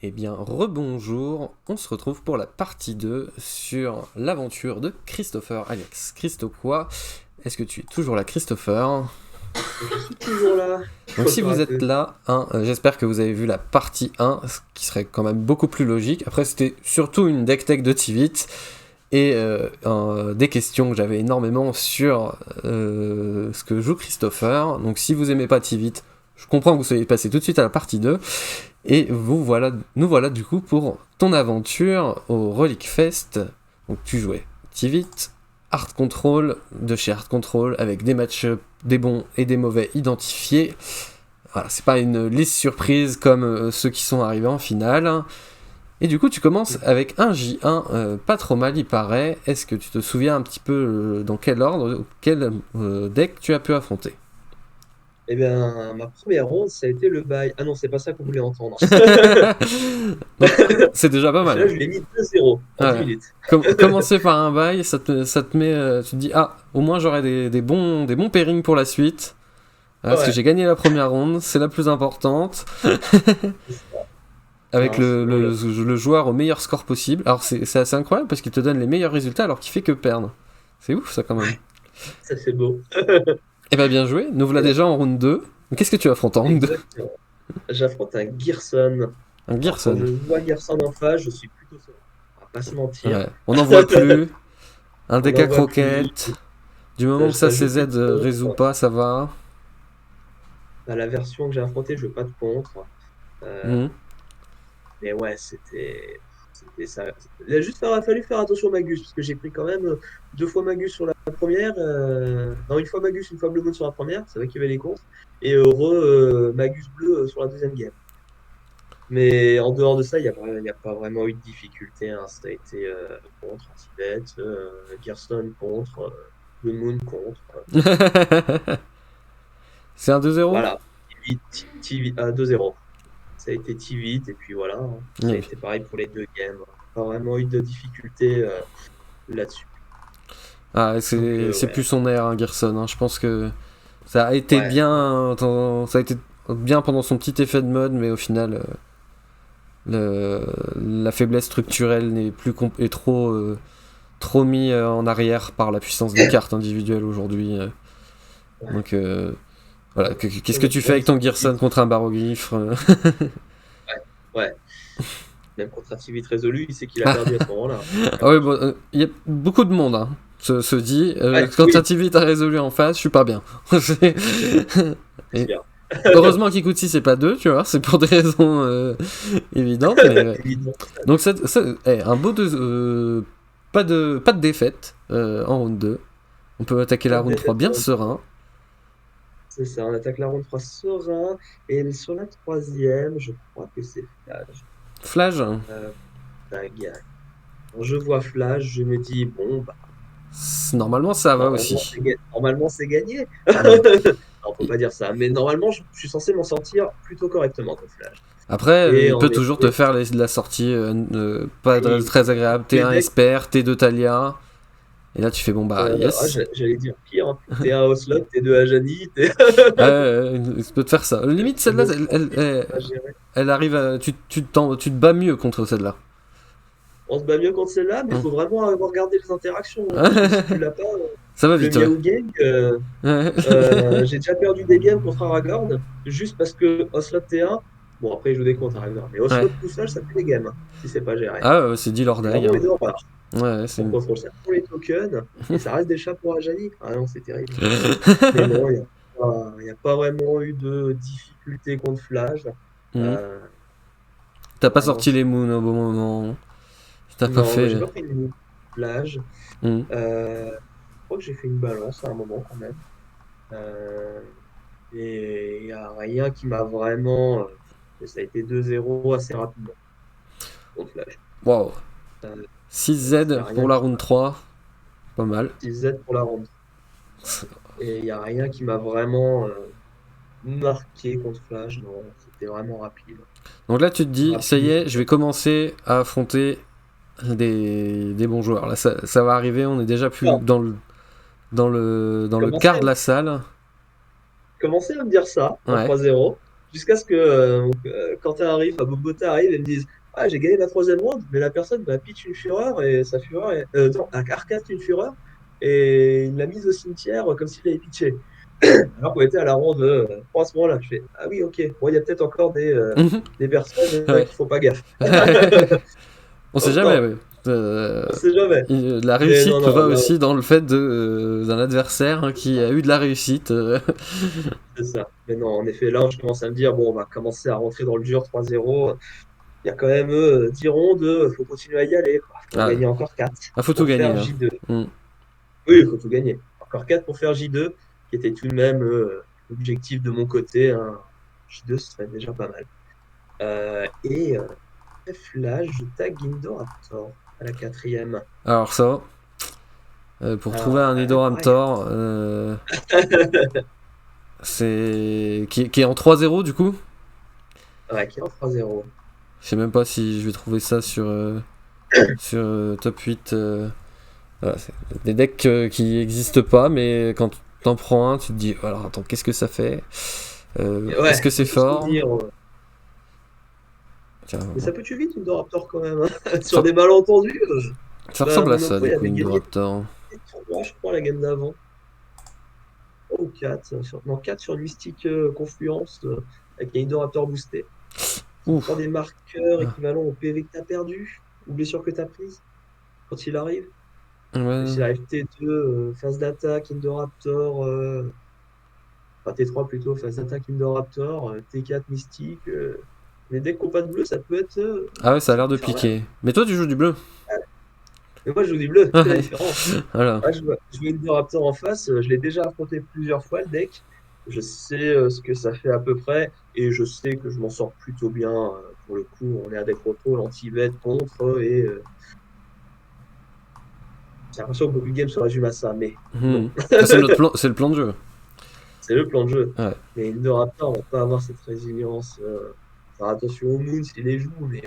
Eh bien, rebonjour, on se retrouve pour la partie 2 sur l'aventure de Christopher Alex. Christo-quoi? Est-ce que tu es toujours là, Christopher? Je suis toujours là. Donc Faut si se vous êtes rappeler. là, j'espère que vous avez vu la partie 1, ce qui serait quand même beaucoup plus logique. Après, c'était surtout une deck tech de Tivit, et des questions que j'avais énormément sur ce que joue Christopher. Donc si vous aimez pas Tivit, je comprends que vous soyez passé tout de suite à la partie 2. Et nous voilà du coup pour ton aventure au Relic Fest. Donc tu jouais Tivit, Hard Control, de chez Hard Control, avec des matchs des bons et des mauvais identifiés. Voilà, c'est pas une liste surprise comme ceux qui sont arrivés en finale. Et du coup, tu commences avec un J1, pas trop mal, il paraît. Est-ce que tu te souviens un petit peu dans quel ordre, quel deck tu as pu affronter? Eh bien, ma première ronde, ça a été le bail. Ah non, c'est pas ça qu'on voulait entendre. Donc, c'est déjà pas Là, mal. je l'ai mis 2-0 en 10 Ouais. minutes. Commencer par un bail, ça te met, tu te dis, ah, au moins j'aurai des bons pairings pour la suite. Parce que Ouais. j'ai gagné la première ronde, c'est la plus importante. Avec Non, sinon, le joueur au meilleur score possible. Alors c'est assez incroyable parce qu'il te donne les meilleurs résultats alors qu'il fait que perdre. C'est ouf ça quand même. ça c'est beau. Eh ben bien joué, nous voilà déjà en round 2. Qu'est-ce que tu affrontes en round 2? Exactement. J'affronte un Gearson. Un Alors, quand Gerson. je vois Gearson en face, je suis plutôt serein. On va pas se mentir. Ouais. On n'en voit plus. Un On deck n'en à voit plus. croquettes. Du moment que ça Ça joue plus CZ de résout contre. pas, ça va. Bah, la version que j'ai affrontée, je veux pas de contre. Euh, Mhm. Mais ouais, c'était ça. Il a juste fallu faire attention au Magus, parce que j'ai pris quand même deux fois Magus sur la première. Non, une fois Magus, une fois Blue Moon sur la première, c'est vrai qu'il y avait les contres. Et Magus bleu sur la deuxième game. Mais en dehors de ça, il y a pas vraiment eu de difficulté, hein. Ça a été contre Tibet, Gerson contre, Blue Moon contre. C'est un 2-0. Voilà, TV, 2-0. Ça a été T8 et puis voilà, hein. Ça a Oui. été pareil pour les deux games. Pas vraiment eu de difficulté là-dessus. Ah, Donc c'est ouais, plus son air, hein, Gerson. Hein. Je pense que ça a été ouais, bien, ça a été bien pendant son petit effet de mode, mais au final, la faiblesse structurelle est trop mis en arrière par la puissance des cartes individuelles aujourd'hui. ouais. Donc voilà, qu'est-ce que Même, tu fais même avec ton si Gerson contre un baroglyphe? ouais, ouais. Même contre un T8 résolu, il sait qu'il a perdu à ce moment-là. Ah ouais, bon, y a beaucoup de monde, hein, se dit. Ouais, Quand un oui, TV t'a résolu en face, je suis pas bien. C'est- c'est Et sûr. heureusement qu'Ikuti c'est pas deux, tu vois, c'est pour des raisons évidentes. Mais, Évidemment. donc un beau deux, pas de défaite en round 2. On peut attaquer Pas la de round 3 défaite bien sur une- serein. C'est ça, on attaque la ronde 3 serein. Et sur la troisième, je crois que c'est Flash. Flash, hein, Tac. Quand je vois Flash, je me dis, bon, bah, normalement ça va normalement, aussi. normalement, c'est gagné. Ouais. On peut pas dire ça, mais normalement, je suis censé m'en sortir plutôt correctement contre Flash. Après, Et il en peut toujours te effet, faire la sortie pas oui, très agréable. tous les T1 decks, Esper, T2 Talia. Et là tu fais bon bah yes. j'allais dire pire, hein. T'es un Ocelot, t'es deux Ajani, t'es. Il peut te faire ça. Limite, celle-là, Le sortir, c'est pas géré. elle arrive à. Tu te bats mieux contre celle-là. On se bat mieux contre celle-là, mais il Hein. faut vraiment avoir regardé les interactions, hein, parce que si tu l'as pas, Ça va le vite, ouais. Miao Gang, j'ai déjà perdu des games contre Aragorn, juste parce que Ocelot T1, bon après il joue des contre Aragorn, mais Ouais. Ocelot tout seul, ça fait des games, hein, si c'est pas géré. Ah, c'est dit C'est l'ordaille. vraiment Hein. une horreur. Ouais, On contrôle ça pour les tokens, et ça reste des chats pour Ajani. Ah non, c'est terrible. Mais non, il y a pas vraiment eu de difficulté contre Flash. Mhm. Euh, T'as pas Vraiment, sorti les moons au bon moment. T'as pas non, j'ai fait. pas pris une Flash. Mhm. Je crois que j'ai fait une balance à un moment quand même. Euh, et il n'y a rien qui m'a vraiment. Ça a été 2-0 assez rapidement contre Flash. Waouh. Euh, Il n'y 6Z a rien pour la qui round 3. Pas mal. m'a Z pour la ronde. Et il n'y a rien qui m'a vraiment marqué contre Flash. Non, c'était vraiment rapide. Donc là, tu te dis, ça y Rapide, est, je vais commencer à affronter des bons joueurs. Là, ça va arriver, on est déjà plus non, dans le commencez, quart de la salle. commencez à me dire ça en Ouais. 3-0. Jusqu'à ce que Quentin arrive, enfin Bogota arrive et me dise ah, j'ai gagné la troisième ronde, mais la personne m'a pitch une fureur et sa fureur est. Non, un arcade une fureur et il l'a mise au cimetière comme s'il l'avait pitché. Alors qu'on était à la ronde 3 à ce moment-là. Je fais ah oui, ok. Bon, il y a peut-être encore des personnes Ouais. qui font pas gaffe. On sait Donc, jamais, non, ouais. on sait jamais. La Mais réussite non, non, va là, aussi dans le fait d'un adversaire hein, qui a eu de la réussite. c'est ça. Mais non, en effet, là, je commence à me dire bon, on va commencer à rentrer dans le dur 3-0. Il y a quand même 10 rondes, faut continuer à y aller, quoi. Faut en Ah, gagner encore 4 faut tout pour gagner. faire Hein. J2. Mm. Oui, il faut tout gagner. Encore 4 pour faire J2, qui était tout de même l'objectif de mon côté. Hein. J2, ce serait déjà pas mal. Bref, là, je tag Indoraptor à la quatrième. Alors ça, pour trouver Alors, un pareil. Idoraptor, qui est en 3-0 du coup. Ouais, qui est en 3-0. Je sais même pas si je vais trouver ça sur top 8. Voilà, c'est des decks qui n'existent pas, mais quand t'en prends un, tu te dis alors attends, qu'est-ce que ça fait Ouais, Est-ce que c'est faut se fort dire. Tiens, Mais ça peut tuer vite, Indoraptor, quand même. Hein. Sur ça, des malentendus. ça Bah, ressemble à mon ça oppo, du il coup, avait gagné Indoraptor. 3, je crois, la game d'avant. 3 ou 4. Non, 4 sur une Mystique Confluence avec un Indoraptor boosté. Ça Ouf. prend des marqueurs équivalents au PV que tu as perdu, ou blessure que tu as prise, quand il arrive. Ouais. S'il arrive T2, phase d'attaque, Indoraptor, enfin T3 plutôt, phase d'attaque, Indoraptor, T4 Mystique. Les decks qui n'ont pas de bleu, Ah ouais, ça a ça l'air peut de faire mal. piquer. Mais toi, tu joues du bleu. Mais moi, je joue du bleu, c'est la Ouais. différence. Voilà. Ouais, je vois Indoraptor en face, je l'ai déjà affronté plusieurs fois le deck. Je sais ce que ça fait à peu près et je sais que je m'en sors plutôt bien. Pour le coup, on est à deck contrôle, anti-vet contre et j'ai l'impression que beaucoup de games se résument à ça, mais Hmm. non, Ah, c'est le plan de jeu. c'est le plan de jeu. Ouais. Mais Indoraptor, on va pas avoir cette résilience. Faire attention au Moon s'il les joue, mais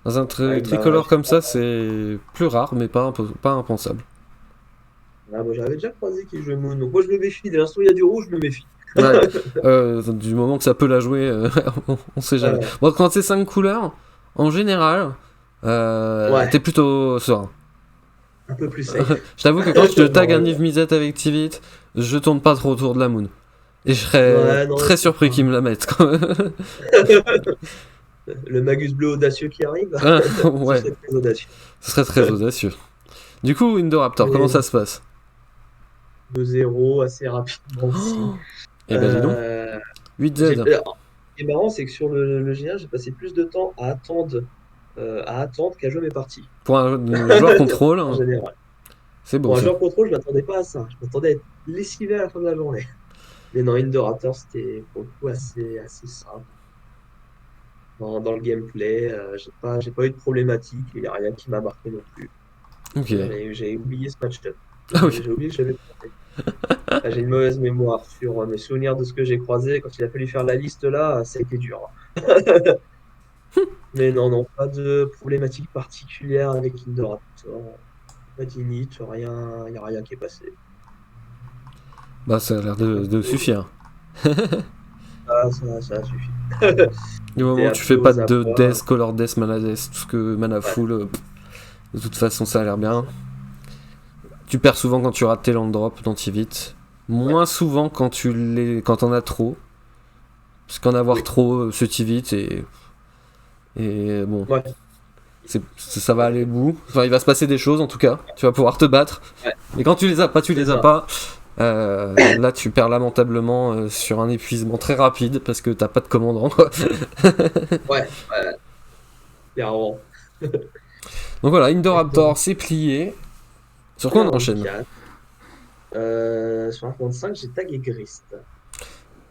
Dans un ouais, tricolore comme ça, c'est plus rare, mais pas impensable. moi, j'avais déjà croisé qu'il jouait Moon, donc moi je me méfie. Dès l'instant où il y a du rouge, je me méfie. Ouais. Du moment que ça peut la jouer, on sait jamais. Euh, Bon, quand c'est 5 couleurs, en général, ouais, t'es plutôt serein. un peu plus safe. Je t'avoue que quand je te tag un Normalement. Yves Misette avec Tivit, je tourne pas trop autour de la moon. Et je serais Ouais, non, très surpris qu'ils me la mettent. Quand même. le Magus bleu audacieux qui arrive, ce Ouais, serait très audacieux. ce serait très audacieux. Du coup, Indoraptor, comment Mais ça se passe 2-0 assez rapidement aussi. Eh ben dis donc, Euh, 8Z. ce qui est marrant, c'est que sur le G1, j'ai passé plus de temps à attendre qu'à jouer mes parties. Pour un joueur contrôle, En hein, général. c'est beau Pour un ça. joueur contrôle, je m'attendais pas à ça. Je m'attendais à être lessivé à la fin de la journée. Mais non, Indoraptor, c'était pour le coup assez simple. Dans le gameplay, j'ai pas eu de problématique. Il n'y a rien qui m'a marqué non plus. Ok. J'ai oublié ce match-up. Ah oui. J'ai oublié que j'avais croisé. Ah, j'ai une mauvaise mémoire sur mes souvenirs de ce que j'ai croisé. Quand il a fallu faire la liste là, ça a été dur. Mais non, non, pas de problématique particulière avec Indoraptor. Pas d'init, rien, il n'y a rien qui est passé. Bah ça a l'air de suffire. Ça suffit. Du moment T'es où tu fais appelé pas aux de abois. death, color death, mana death, tout ce que mana Ouais, full, de toute façon ça a l'air bien. Tu perds souvent quand tu rates tes land drops dans Tivit. ouais, Moins souvent quand t'en as trop. Parce qu'en avoir oui. trop, ce Tivit et bon, Ouais, ça va aller au bout. Enfin, il va se passer des choses en tout cas. Tu vas pouvoir te battre. ouais, Mais quand tu les as pas, tu c'est les as ça. pas. Là, tu perds lamentablement sur un épuisement très rapide parce que t'as pas de commandant. Quoi. Ouais, ouais, clairement. Donc voilà, Exactement. Indoraptor, c'est plié. Sur On est quoi on en enchaîne 4. Sur un 5, j'ai tagué Grist.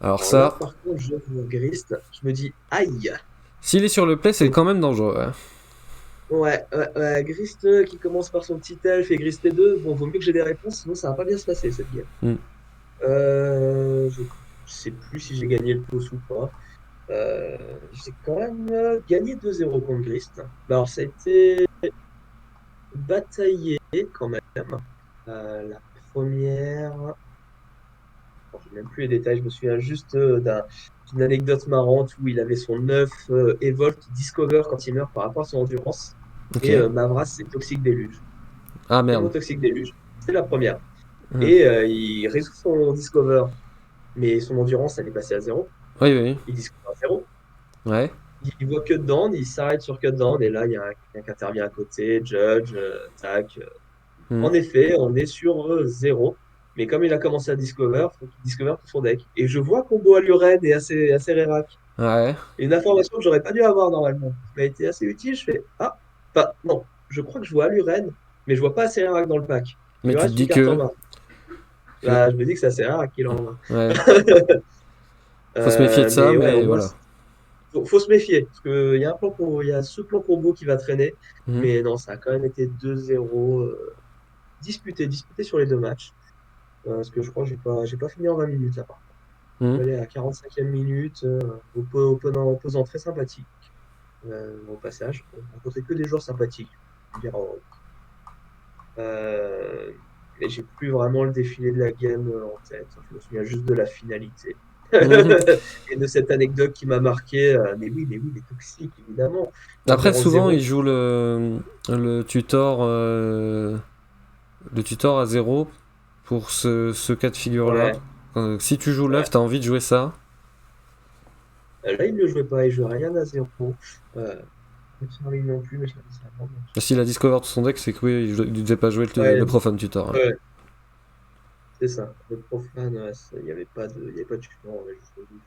Alors Alors là, ça, par contre, je vois Grist, je me dis, aïe! s'il est sur le play, c'est C'est quand même dangereux. Ouais. ouais, Grist qui commence par son petit elfe et Grist 2. Bon, vaut mieux que j'ai des réponses, sinon ça va pas bien se passer cette game. Hmm. Je sais plus si j'ai gagné le toss ou pas. J'ai quand même gagné 2-0 contre Grist. Alors, ça a été bataillé quand même. La première. Bon, j'ai même plus les détails, je me souviens juste d'un une anecdote marrante où il avait son œuf Evolve qui discover quand il meurt par rapport à son endurance. Ok. Et Mavras, c'est Toxic Déluge. Ah Tellement merde. Toxic Déluge. C'est la première. Hmm. Et il résout son discover, mais son endurance, elle est passée à zéro. Oui, oui. Il discover à zéro. Ouais. Il voit cut down, il s'arrête sur cut down, et là, il y a quelqu'un qui intervient à côté, Judge, tac. Hmm. En effet, on est sur zéro. Mais comme il a commencé à discover, il faut qu'il discover tout son deck. Et je vois combo Aluren est assez rérac. Ouais. Une information que j'aurais pas dû avoir normalement, mais a été assez utile. Je fais, ah, pas, non, je crois que je vois Aluren, mais je vois pas assez rérac dans le pack. Il Mais lui tu te reste une dis carte en que... main. que... Bah, je me dis que c'est assez rare qu'il en a. Ouais. Faut se méfier de ça, Mais ouais, mais au moins, voilà. faut se méfier, parce qu'il y a il y a ce plan combo qui va traîner. Hmm. Mais non, ça a quand même été 2-0 disputé sur les deux matchs. Parce que je crois que j'ai pas fini en 20 minutes là. Hmm. Je suis allé à 45e minute, opposant très sympathique au passage. On n'a rencontré que des joueurs sympathiques. Je veux dire, mais j'ai plus vraiment le défilé de la game en tête. Je me souviens juste de la finalité. Mhm. Et de cette anecdote qui m'a marqué. Mais oui, les toxiques, évidemment. Après, Endurance souvent, zéro. ils jouent le tutor, le tutor à zéro pour ce cas de figure-là. Ouais, Si tu joues ouais. l'œuf, t'as envie de jouer ça. Là, il ne le jouait pas. Il jouait rien à zéro. Charlie non plus, mais je l'avais avant. S'il a discover tout son deck, c'est que oui, il devait pas jouer Ouais, le profane tutor. Ouais. ouais, c'est ça. Le profane, ouais, il y avait pas de support, on avait juste le but.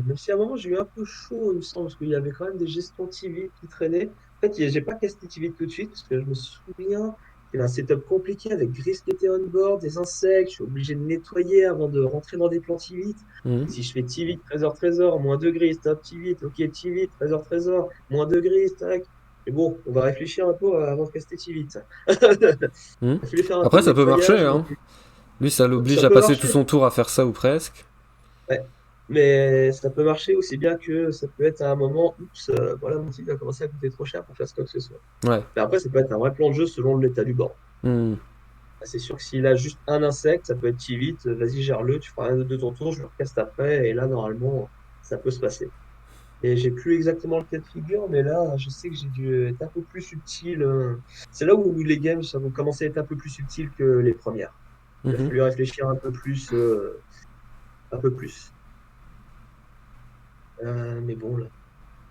Même si à un moment j'ai eu un peu chaud, il me semble, parce qu'il y avait quand même des gestions TV qui traînaient. En fait, j'ai pas casté TV tout de suite, parce que je me souviens qu'il y avait un setup compliqué avec Gris qui était on board, des insectes, je suis obligé de nettoyer avant de rentrer dans des plans TV. Mhm. Si je fais TV, trésor, moins 2 Gris, top TV, ok, TV, trésor, moins 2 Gris, tac. Mais bon, on va réfléchir un peu avant de caster TV. Mhm. Il a fallu faire un peu Après, de ça peut marcher, nettoyage, mais hein. Lui, ça l'oblige ça à peut passer tout marcher. son tour à faire ça ou presque. Ouais. Mais ça peut marcher aussi bien que ça peut être à un moment, oups, voilà, mon type va commencer à coûter trop cher pour faire ce quoi que ce soit. Ouais. Mais après, ça peut être un vrai plan de jeu selon l'état du banc. Mhm. Ah, c'est sûr que s'il a juste un insecte, ça peut être si vite, vas-y, gère-le, tu feras un de ton tour, je le recaste après, et là, normalement, ça peut se passer. Et j'ai plus exactement le cas de figure, mais là, je sais que j'ai dû être un peu plus subtil. C'est là où les games, ça vont commencer à être un peu plus subtils que les premières. Il a Mhm. fallu réfléchir un peu plus, un peu plus. Mais bon, là,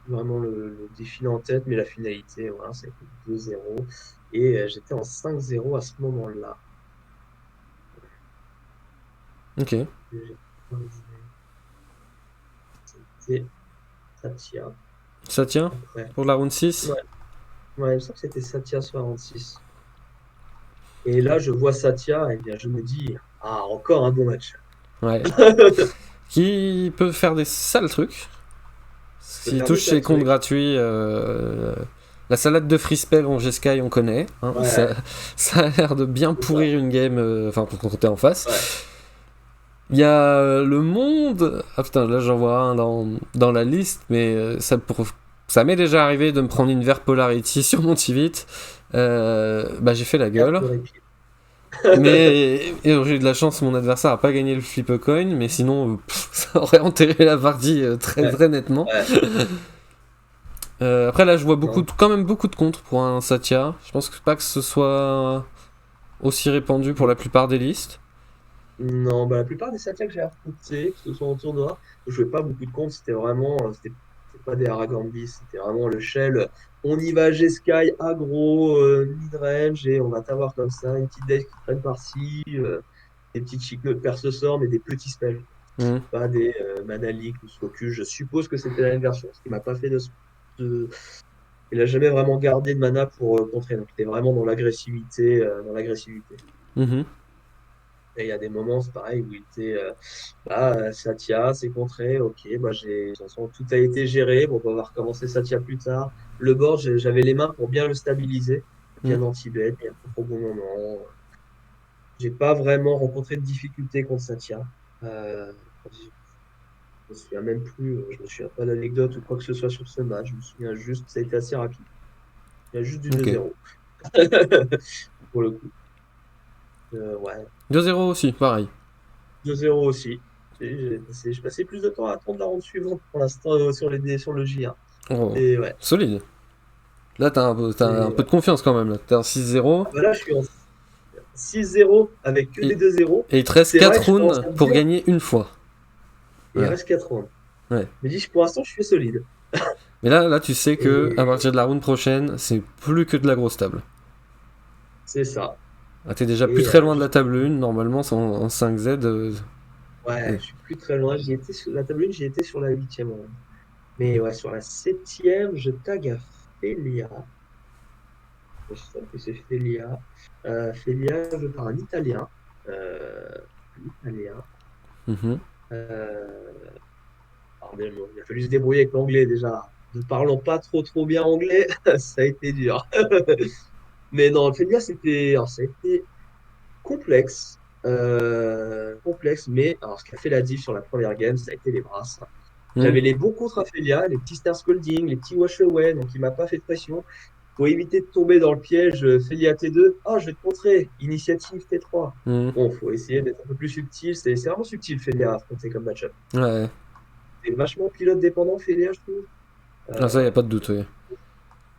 vraiment le défilé en tête, mais la finalité, voilà, ça a été 2-0. Et j'étais en 5-0 à ce moment-là. Ok. C'était Satya. Ça tient Après. pour la round 6. Ouais, ouais, il me semble que c'était Satya 66. Et là, je vois Satya, et bien je me dis, ah, encore un bon match. Ouais. Qui peut faire des sales trucs. Je peux S'il faire des touche ses sales comptes trucs. gratuits, la salade de free spell en G-Sky, on connaît. Hein. Ça, Ouais, ça a l'air de bien c'est ça. pourrir une game, enfin, pour t'es en face. Ouais, Il y a le monde. Ah putain, là j'en vois un dans la liste, mais ça m'est déjà arrivé de me prendre une vert Polarity sur mon Tivit. Bah j'ai fait la carte gueule. de répit. Mais j'ai eu de la chance, mon adversaire a pas gagné le flip a coin, mais sinon ça aurait enterré la partie très Ouais, très nettement. ouais. Après là je vois Non, quand même beaucoup de contre pour un Satya. Je pense pas que ce soit aussi répandu pour la plupart des listes. non, bah, la plupart des Satya que j'ai affrontés, que ce soit en tournoi, je jouais pas beaucoup de comptes, c'était vraiment, c'était pas des Aragambis, c'était vraiment le shell. On y va, G-Sky, aggro, mid-range, et on va t'avoir comme ça, une petite deck qui traîne par-ci, des petites chicots de ce sort, mais des petits spells. Mhm. Pas des Mana Leak ou Focus. Je suppose que c'était la même version, ce qui m'a pas fait de- Il a jamais vraiment gardé de mana pour contrer, donc il était vraiment dans l'agressivité, dans l'agressivité. Mhm. Et il y a des moments, c'est pareil, où il était Satya, c'est contré, ok, bah de toute façon, tout a été géré, bon, on va recommencer Satya plus tard. Le board, j'avais les mains pour bien le stabiliser, Mhm. bien anti-bet, bien au bon moment. J'ai pas vraiment rencontré de difficultés contre Satya. Euh, je me souviens même plus, je me souviens pas d'anecdote ou quoi que ce soit sur ce match, je me souviens juste, ça a été assez rapide. Il y a juste du Ok. 2-0 pour le coup. Ouais, 2-0 aussi, pareil. 2-0 aussi. J'ai passé plus de temps à attendre la ronde suivante pour l'instant sur le J1. Oh, Et ouais. solide. Là, t'as un peu de confiance quand même. Là. T'es en 6-0. Ah bah là, je suis en 6-0 avec que Et, des 2-0. et il te reste C'est vrai 4 que je commence rounds à me pour dire, gagner une fois. et il Ouais. reste 4 rounds. Ouais. Mais dis, pour l'instant, je suis solide. Mais là, tu sais que à Et partir de la round prochaine, c'est plus que de la grosse table. c'est ça. Ah, t'es déjà plus Et très loin de la table 1. Normalement, c'est en 5Z. ouais, Ouais. je suis plus très loin. J'y étais sur la table 1, j'y étais sur la 8e ronde. Mais ouais, sur la 7e, je tag à Felia. Je sais que c'est Felia. Felia, je par un Italien. Euh, un Italien. Mhm. Euh, pardon, il a fallu se débrouiller avec l'anglais déjà. Ne parlant pas trop bien anglais, ça a été dur. Mais non, Felia, ça a été complexe. Complexe, mais alors, ce qui a fait la diff sur la première game, ça a été les brasses. Mhm. J'avais les bons contre Ophelia, les petits Star Scolding, les petits Wash Away, donc il m'a pas fait de pression. Pour éviter de tomber dans le piège, Ophelia T2, ah, je vais te montrer, initiative T3. Mhm. Bon, faut essayer d'être un peu plus subtil, c'est vraiment subtil, Ophelia, à affronter comme match-up. Ouais. C'est vachement pilote dépendant, Ophelia, je trouve. Ah, ça, y a Euh, pas de doute, oui.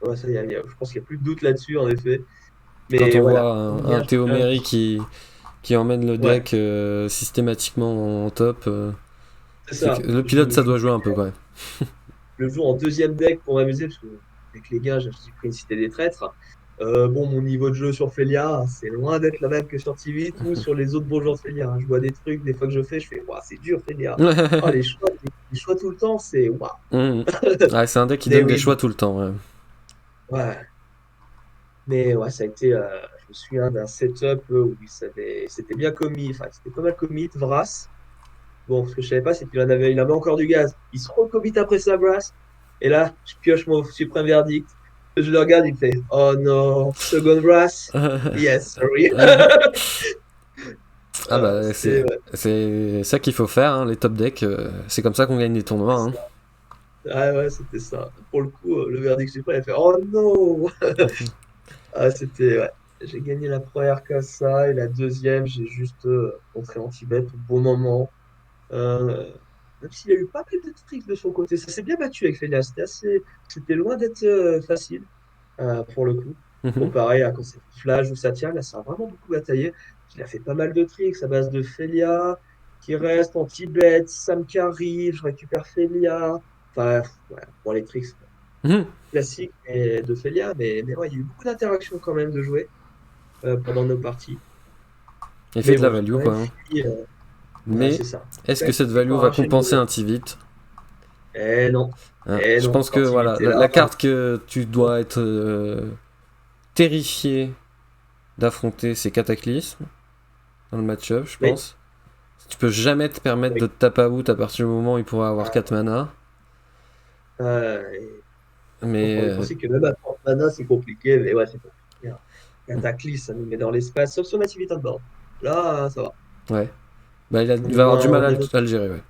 ouais, ça, je pense qu'il n'y a plus de doute là-dessus, en effet. Quand Mais on voilà, voit un première, j'ai quand même. Théoméry qui emmène le Ouais, deck systématiquement en top, c'est c'est que ça. le pilote, ça doit jouer un peu quand même. Le joue en deuxième deck pour m'amuser, parce que avec les gars, j'ai pris une cité des traîtres. Bon, mon niveau de jeu sur Felia, c'est loin d'être le même que sur Tivit ou sur les autres beaux joueurs de Felia, hein. Je vois des trucs, des fois que je fais, waouh, c'est dur Felia. Oh, les choix tout le temps, c'est waouh. Mhm. Ouais, c'est un deck qui Mais donne des oui, choix tout le temps. Ouais. ouais. Mais ouais, ça a été, je me souviens d'un setup où c'était bien commis, enfin, c'était pas mal commit, Vras. Bon, ce que je savais pas, c'est il avait encore du gaz. Il se recommit après sa brasse. Et là, je pioche mon suprême verdict. Je le regarde, il fait oh non, second brass. Yes, sorry. Ah bah C'était ouais, c'est ça qu'il faut faire, hein, les top decks, c'est comme ça qu'on gagne des tournois. c'était Hein. ça. Ah ouais, c'était ça. Pour le coup, le verdict suprême, il fait oh non. Ah, c'était ouais. J'ai gagné la première comme ça et la deuxième, j'ai juste contré anti-bet au bon moment. Euh, Même s'il y a eu pas mal de tricks de son côté, ça s'est bien battu avec Felia. C'était loin d'être facile pour le coup. Mhm. Comparé à quand c'est Flash ou Satya, là, ça a vraiment beaucoup bataillé. Il a fait pas mal de tricks à base de Felia, qui reste en Tibet, Sam qui arrive, je récupère Felia. Enfin, ouais, pour les tricks Mhm. classiques de Felia, mais ouais, il y a eu beaucoup d'interactions quand même de jouer pendant nos parties. Il fait Mais de la bon, j'ai value quand même quoi. Hein. fini. Ouais, Mais c'est ça. est-ce J'ai quand que même cette fini value par va arracher une compenser médaille. un T-Vit? Eh non, Hein, eh je non, pense que quand il voilà, était là. la carte que tu dois être terrifié d'affronter, c'est Cataclysme dans le match-up, je Oui, pense. Tu peux jamais te permettre de oui. te taper à out à partir du moment où il pourrait avoir 4 mana. Et on Mais part du principe que même à 30 mana, c'est compliqué, mais ouais, c'est compliqué, hein. Cataclysme, ça nous met dans l'espace, sauf sur Nativity de bord. Là, ça va. ouais, bah, On il est va avoir du moins, mal on à a le, notre... à le gérer. Ouais.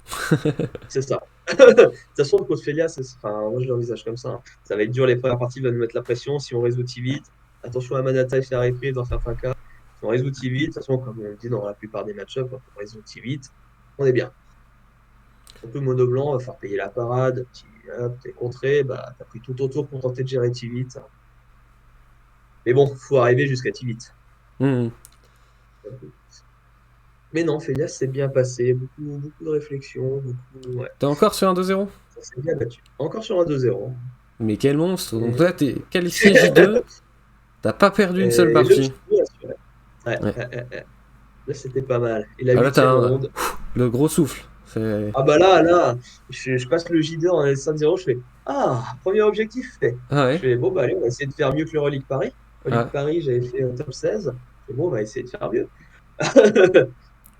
C'est ça. De toute façon, le code Felia, enfin, moi je l'envisage comme ça, hein. Ça va être dur les premières parties, il va nous mettre la pression. Si on résout vite, attention à mana type et reprise dans certains cas. Si on résout vite, de toute façon, comme on dit dans la plupart des match-ups, quand on résout vite, on est bien. Surtout mono blanc, va falloir payer la parade, hop, t'es contré, bah, t'as pris tout ton tour pour tenter de gérer vite. Mais bon, faut arriver jusqu'à Tivit. Mhm. Mais non, Félias s'est bien passé, beaucoup de réflexion, beaucoup, ouais, T'es encore sur un 2-0? ça s'est bien battu. Encore sur un 2-0. Mais quel monstre! Donc Et, là, t'es qualifié J2, t'as pas perdu une seule et le partie. petit coup assuré. Ouais, Ouais. là, c'était pas mal. Et la Ah là, t'as huitième ronde. le gros souffle. C'est... Ah bah là, je passe le J2 en S5-0, je fais ah, premier objectif fait. Ah Je ouais? fais bon, bah allez, on va essayer de faire mieux que le Relique Paris. Relique Ah. Paris, j'avais fait un top 16. Je fais bon, on va essayer de faire mieux.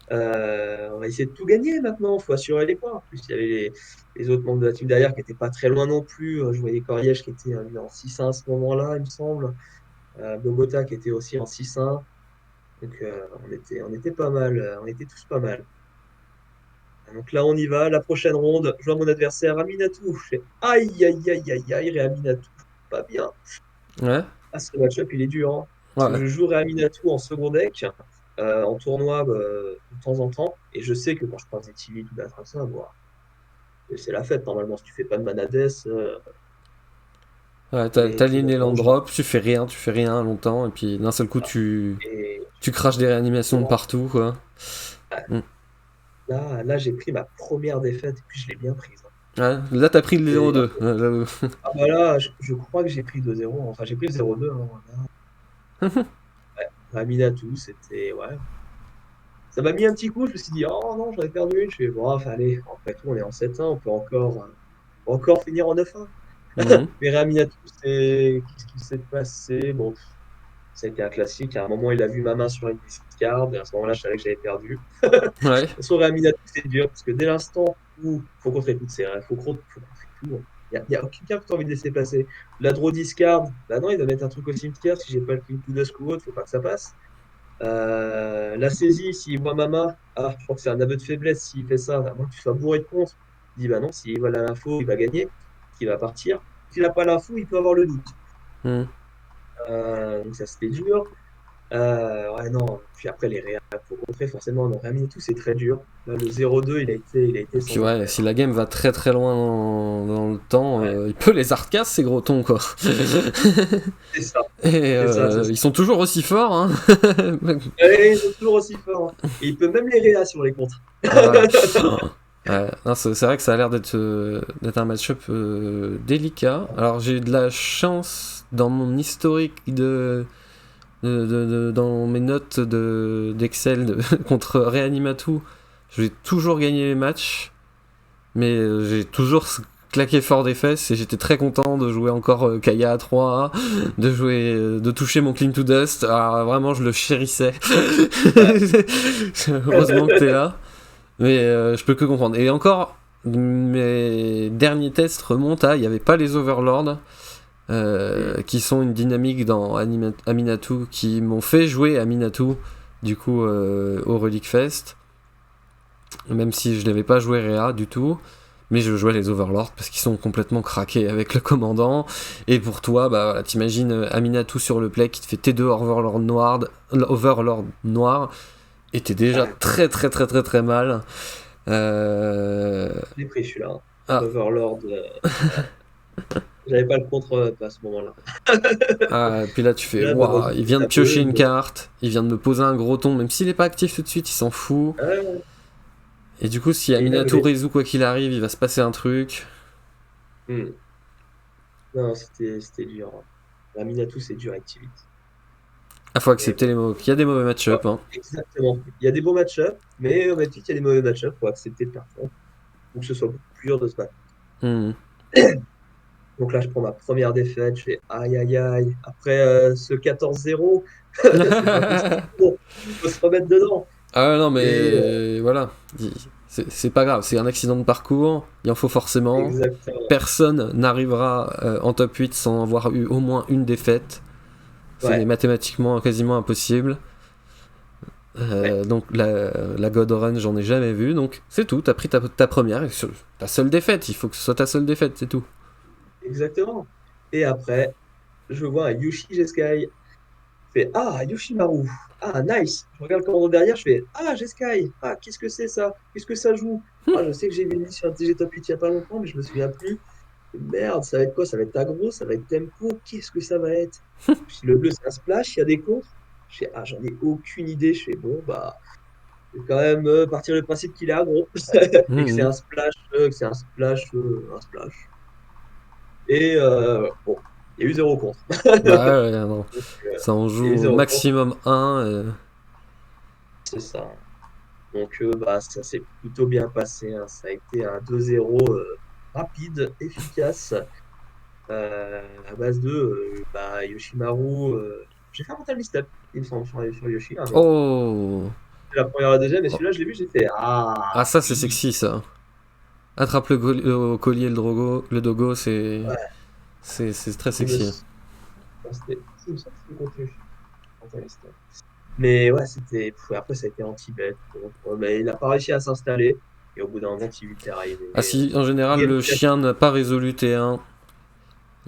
On va essayer de tout gagner maintenant. Il faut assurer les points. En plus, il y avait les autres membres de la team derrière qui n'étaient pas très loin non plus. Je voyais Coriège qui était en 6-1 à ce moment-là, il me semble. Bogota qui était aussi en 6-1. Donc, on était pas mal. On était tous pas mal. Donc là, on y va. La prochaine ronde, je vois mon adversaire, Aminatou. Je fais aïe, aïe, aïe, aïe, aïe, Aminatou. Pas bien. Ouais? Ah, ce match-up, il est dur, hein. Parce que Ouais. je joue Aminatou en second deck. en tournoi de temps en temps. Et je sais que quand je croise des Tilly ou d'Atraxa, bon, c'est la fête normalement. Si tu fais pas de Manades, Ouais, et t'as tu vas les land manger. drop, tu fais rien longtemps, et puis d'un seul coup, Et tu craches des réanimations de partout, quoi. Mm. là, j'ai pris ma première défaite et puis je l'ai bien prise, hein. Ouais, là, t'as pris le Et, 0-2. ah bah là, je crois que j'ai pris 2-0. Enfin, j'ai pris le 0-2, hein, voilà. Aminatou, c'était. Ouais. Ça m'a mis un petit coup, je me suis dit, oh non, j'en ai perdu une. Je fais, bon, enfin, allez, après tout, on est en 7-1, on peut encore finir en 9-1. Mhm. Mais Aminatou, qu'est-ce qui s'est passé? Bon, ça a été un classique. À un moment, il a vu ma main sur une discard, et à ce moment-là, je savais que j'avais perdu. Ouais. Sur Aminatou, c'est dur, parce que dès l'instant où il faut contrer toutes ses rêves, faut contrer tout, hein. Il n'y a aucun qui a envie de laisser passer. La draw discard, bah non, il va mettre un truc au cimetière. Si j'ai pas le king to dusk ou autre, faut pas que ça passe. La saisie, s'il voit Mama, je crois que c'est un aveu de faiblesse s'il fait ça, à moins que tu sois bourré de contre. Il dit bah non, s'il voit l'info, il va gagner, il va partir. S'il n'a pas l'info, il peut avoir le doute. Mhm. Donc ça c'était dur. Ouais, non, puis après les réacts, faut contrer forcément. Non, Rami et tout, c'est très dur. Là, le 0-2, il a été Puis sans ouais, appel, si hein. la game va très très loin dans le temps, Ouais, il peut les hardcast ces gros tons quoi. c'est ça, Et c'est ça, c'est ça. ils sont toujours aussi forts, hein. Et ils sont toujours aussi forts, hein. Et il peut même les réa sur les contres. Ah ouais. Ouais, non, c'est vrai que ça a l'air d'être un match-up délicat. Alors j'ai eu de la chance dans mon historique dans mes notes d'Excel contre Reanimatu. J'ai toujours gagné les matchs, mais j'ai toujours claqué fort des fesses et j'étais très content de jouer encore Kaya à 3, de toucher mon Clean to Dust. Alors vraiment, je le chérissais. Ouais. Heureusement que t'es là. Mais je peux que comprendre. Et encore, mes derniers tests remontent à il n'y avait pas les Overlords, Hmm. qui sont une dynamique dans Aminatou, qui m'ont fait jouer Aminatou, du coup, au Relic Fest. Même si je n'avais pas joué Réa du tout. Mais je jouais les Overlords parce qu'ils sont complètement craqués avec le commandant. Et pour toi, bah voilà, t'imagines Aminatou sur le play qui te fait T2 Overlord noir. Et t'es déjà Ouais, très très très très très mal. Euh... je l'ai pris celui-là, hein. Ah, Overlord, ouais. J'avais pas le contre à ce moment-là. puis là tu fais Là, bah, waouh, vas-y, il fais vient de ta peu. piocher une carte, il vient de me poser un gros ton, même s'il est pas actif tout de suite, il s'en fout. Ouais. Et du coup, si Et là, Aminatou résout quoi qu'il arrive, il va se passer un truc. Hmm. Non, c'était dur, hein. La Minatou, c'est dur Activity. Ah, faut Mais accepter bon. les mots. Il y a des mauvais Ouais, match-up, hein. exactement. Il y a des beaux match-ups, mais au même titre, il y a des mauvais match-ups. Faut accepter de perdre pour que ce soit beaucoup plus dur de se battre. Hmm. Donc là, je prends ma première défaite. Je fais aïe, aïe, aïe. Après ce 14-0, c'est pas possible. Bon, faut se remettre dedans. Ah ouais, non, Et mais voilà. C'est pas grave, c'est un accident de parcours, il en faut forcément. exactement. Personne n'arrivera en top 8 sans avoir eu au moins une défaite. C'est Ouais, mathématiquement quasiment impossible. ouais, Donc la God Run, j'en ai jamais vu. Donc c'est tout, t'as pris ta première, ta seule défaite. Il faut que ce soit ta seule défaite, c'est tout. exactement. Et après, je vois un Yushi Jeskai. Je fais Yoshimaru. Ah, nice. Je regarde le commandant derrière, je fais Jeskai. Qu'est-ce que c'est ça? Qu'est-ce que ça joue? Je sais que j'ai vu sur un TG Top 8 il n'y a pas longtemps, mais je me souviens plus. Merde, ça va être quoi? Ça va être aggro, ça va être tempo. Qu'est-ce que ça va être? Puis le bleu, c'est un splash, il y a des contres. Je fais j'en ai aucune idée. Je fais bon, bah, je vais quand même partir du principe qu'il est aggro et que c'est Mhm. un splash, un splash. Et bon, il y a eu zéro contre. Bah ouais, non. Donc, Ça en il y a eu joue au zéro contre, maximum un. c'est ça. Donc, bah, ça s'est plutôt bien passé, hein. Ça a été un 2-0 rapide, efficace, à base de bah, Yoshimaru. J'ai fait un mental misstep, il me semble, sur Yoshi, à un moment. Oh! C'est la première et la deuxième, et Oh. celui-là, je l'ai vu, j'ai fait Ah, ça c'est oui. sexy ça. Attrape le collier, le dogo, Ouais, c'est très il me, sexy. s- il me semble que c'était contre Yoshi, mental misstep. Mais ouais, après, ça a été anti-bet. Donc, mais il n'a pas réussi à s'installer, et au bout d'un moment, T8 est Ah arrivé. si, en général, Game le chien classique. n'a pas résolu T1.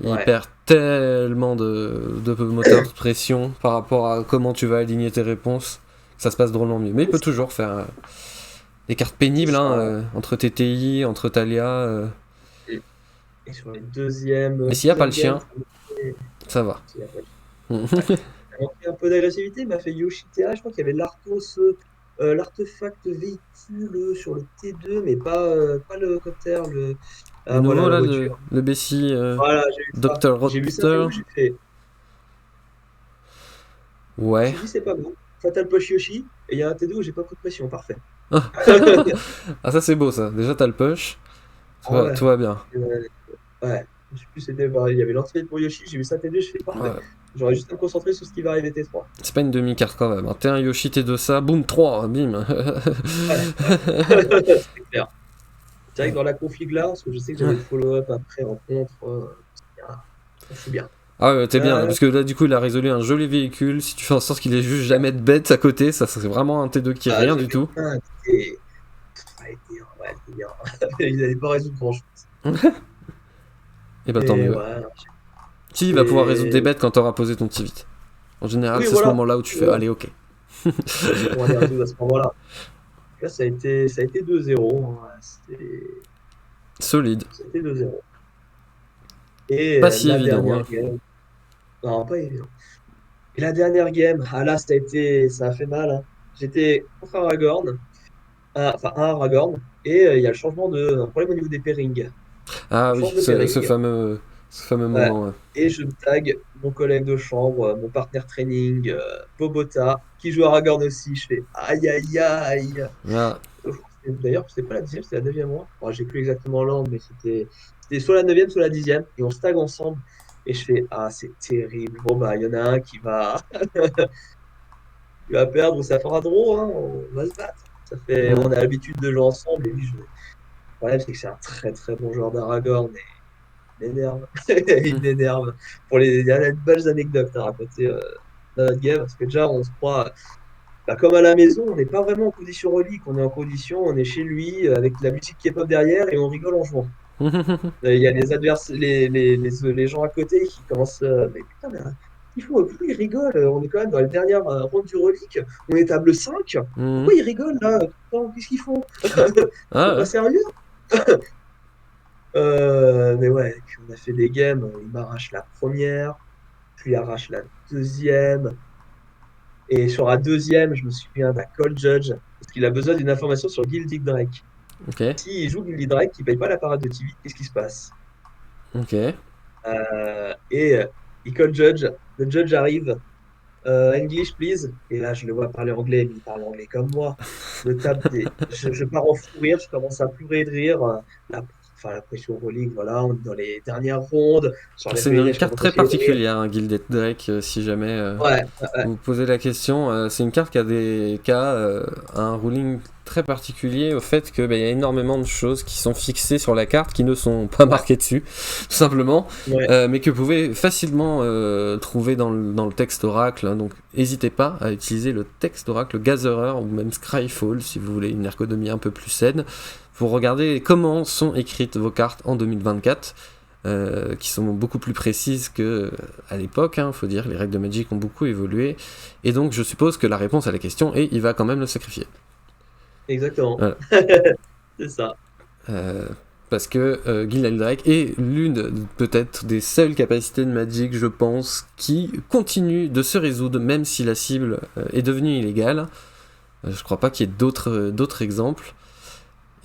Il Ouais, perd tellement de moteur de pression par rapport à comment tu vas aligner tes réponses ça se passe drôlement mieux. Mais il peut toujours faire des cartes pénibles, hein, entre TTI, entre Thalia. Et sur les deuxième, Mais s'il n'y a pas le deuxième chien, game, ça va. s'il y a pas le chien. Ouais. Il a manqué un peu d'agressivité, il m'a fait Yoshi TA, je crois qu'il y avait l'artefact véhicule sur le T2, mais pas le copter, Le voilà, nouveau, la là, voiture. le Bessie Voilà, j'ai vu ça. Dr. J'ai vu ça, Roadster. j'avoue, j'ai fait. Ouais. J'ai dit, c'est pas bon. Fatal Push Yoshi, et il y a un T2 où j'ai pas coup de pression, parfait. Ah, ça c'est beau ça. Déjà t'as le push, Ah tout ouais. va bien. Ouais. Je sais plus, c'était pareil. Il y avait l'entrée pour Yoshi, j'ai vu ça T2, je fais parfait. Ouais. J'aurais juste à me concentrer sur ce qui va arriver T3. C'est pas une demi-carte quand même. T'es un Yoshi, t'es de ça, boum, 3, bim. Ouais, c'est clair. C'est vrai que dans la config là, parce que je sais que j'avais le follow-up après en contre, je suis bien. Ah ouais, t'es bien là, Là, parce que là du coup il a résolu un joli véhicule. Si tu fais en sorte qu'il ait juste jamais de bêtes à côté, ça c'est vraiment un T2 qui est rien j'ai du fait tout. un ouais, c'était bien. Ils n'avaient pas résoudre grand-chose. Et bah tant Et mieux. ouais, Qui va pouvoir résoudre des et bêtes quand t'auras posé ton petit vite? En général, oui, c'est ce voilà. moment-là où tu fais Voilà. allez, ok. On va les résoudre à ce moment-là. Là, ça a été 2-0, hein. Solide. Ça a été 2-0. Et Pas si la évident, dernière hein. game, non, pas évident. Et la dernière game, là, ça a fait mal, hein. J'étais contre Aragorn, enfin un Aragorn, et il y a le changement un problème au niveau des pairings. On Ah oui, change de ce pairing, fameux ouais, moment. Ouais. et je tag mon collègue de chambre, mon partenaire training, Bobota, qui joue Aragorn aussi. Je fais aïe aïe aïe. Ah, D'ailleurs, c'était pas la dixième, c'était la neuvième mois. Bon, j'ai plus exactement l'ordre, mais c'était soit la neuvième, soit la dixième, et on se tag ensemble. Et je fais ah, c'est terrible. Bon, bah, il y en a un qui va perdre ou ça fera draw, hein, on va se battre. On a l'habitude de jouer ensemble, et lui, le problème, c'est que c'est un très très bon joueur d'Aragorn, et il m'énerve. Il m'énerve. Il y a de belles anecdotes à raconter dans notre game, parce que déjà, on se croit, bah, comme à la maison, on n'est pas vraiment en condition relique, on est en condition, on est chez lui, avec la musique qui est pop derrière, et on rigole en jouant. Il y a les adversaires, les gens à côté qui commencent, mais putain, mais pourquoi ils rigolent? On est quand même dans les dernières rondes du relique, on est table 5. mhm. Pourquoi ils rigolent là? Putain, qu'est-ce qu'ils font? C'est Ah pas ouais. sérieux? Mais ouais, puis on a fait des games, il m'arrache la première, puis il arrache la deuxième. Et sur la deuxième, je me souviens d'un call judge, parce qu'il a besoin d'une information sur Gildig Drake. Ok, S'il joue Gildig Drake, qui ne paye pas la parade de TV, qu'est-ce qui se passe? ok. Et il call judge, le judge arrive, English please, et là je le vois parler anglais, mais il parle anglais comme moi. Je pars en fou rire, je commence à pleurer de rire. La pression Euroleague, voilà, on est dans les dernières rondes, sur les C'est une PNL, je carte commence à très essayer de rire. particulière, hein, Gilded Drake, si jamais Ouais, ouais, vous vous posez la question. C'est une carte qui a un ruling très particulier au fait qu'il y a énormément de choses qui sont fixées sur la carte qui ne sont pas ouais, marquées dessus, tout simplement, ouais. mais que vous pouvez facilement trouver dans le texte oracle. Hein. Donc n'hésitez pas à utiliser le texte oracle Gatherer ou même Scryfall si vous voulez une ergonomie un peu plus saine pour regarder comment sont écrites vos cartes en 2024. Qui sont beaucoup plus précises que à l'époque, hein, faut dire, les règles de Magic ont beaucoup évolué, et donc je suppose que la réponse à la question est il va quand même le sacrifier. Exactement. Voilà. C'est ça. Euh, Parce que Gilded Drake est l'une peut-être des seules capacités de Magic, je pense, qui continue de se résoudre même si la cible est devenue illégale. Je crois pas qu'il y ait d'autres exemples.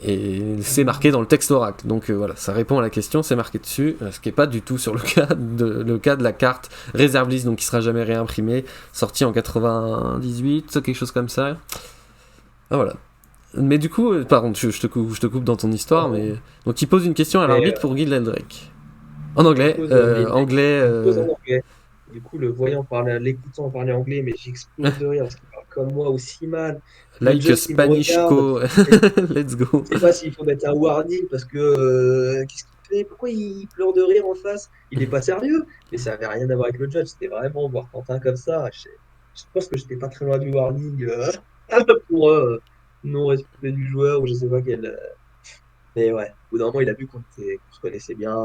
Et c'est marqué dans le texte oracle. Donc voilà, ça répond à la question, c'est marqué dessus, ce qui n'est pas du tout sur le cas de la carte réserve list, donc qui sera jamais réimprimée, sortie en 98, quelque chose comme ça. Ah, voilà. Mais du coup, pardon, je te coupe dans ton histoire, Oh. mais donc il pose une question à Mais l'arbitre pour Guy Drake. En il anglais, pose, anglais. il pose en anglais. Du coup, l'écoutant parler anglais, mais j'explose de rire parce qu'il parle comme moi aussi mal. Le Like a judge qui me Spanish regarde, co. et Let's go. je sais pas s'il faut mettre un warning parce que qu'est-ce qu'il fait? Pourquoi il pleure de rire en face? Il est pas sérieux. Mais ça avait rien à voir avec le judge. C'était vraiment voir Quentin comme ça. Je pense que j'étais pas très loin du warning pour non-respect du joueur ou je sais pas quel. Mais ouais, au bout d'un moment, il a vu qu'on se connaissait bien.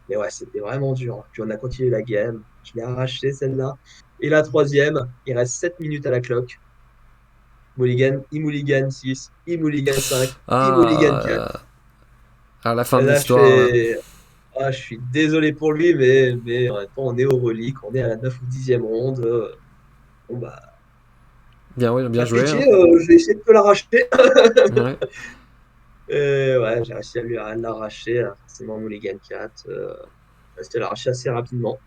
Mais ouais, c'était vraiment dur, hein. Puis on a continué la game. Je l'ai arraché celle-là. Et la troisième, il reste 7 minutes à la cloque. Mulligan 6, Mulligan 5, Mulligan 4. Ah, à la fin Et de là, je l'histoire, là. fais, ah, je suis désolé pour lui, mais en même temps, on est au relique, on est à la 9 ou 10e ronde. Bon, bah, Bien, ouais, bien pas de joué, pitié, hein. je vais essayer de te l'arracher. Ouais. Et ouais, j'ai réussi à l'arracher, forcément, Mulligan 4. J'ai réussi à l'arracher assez rapidement.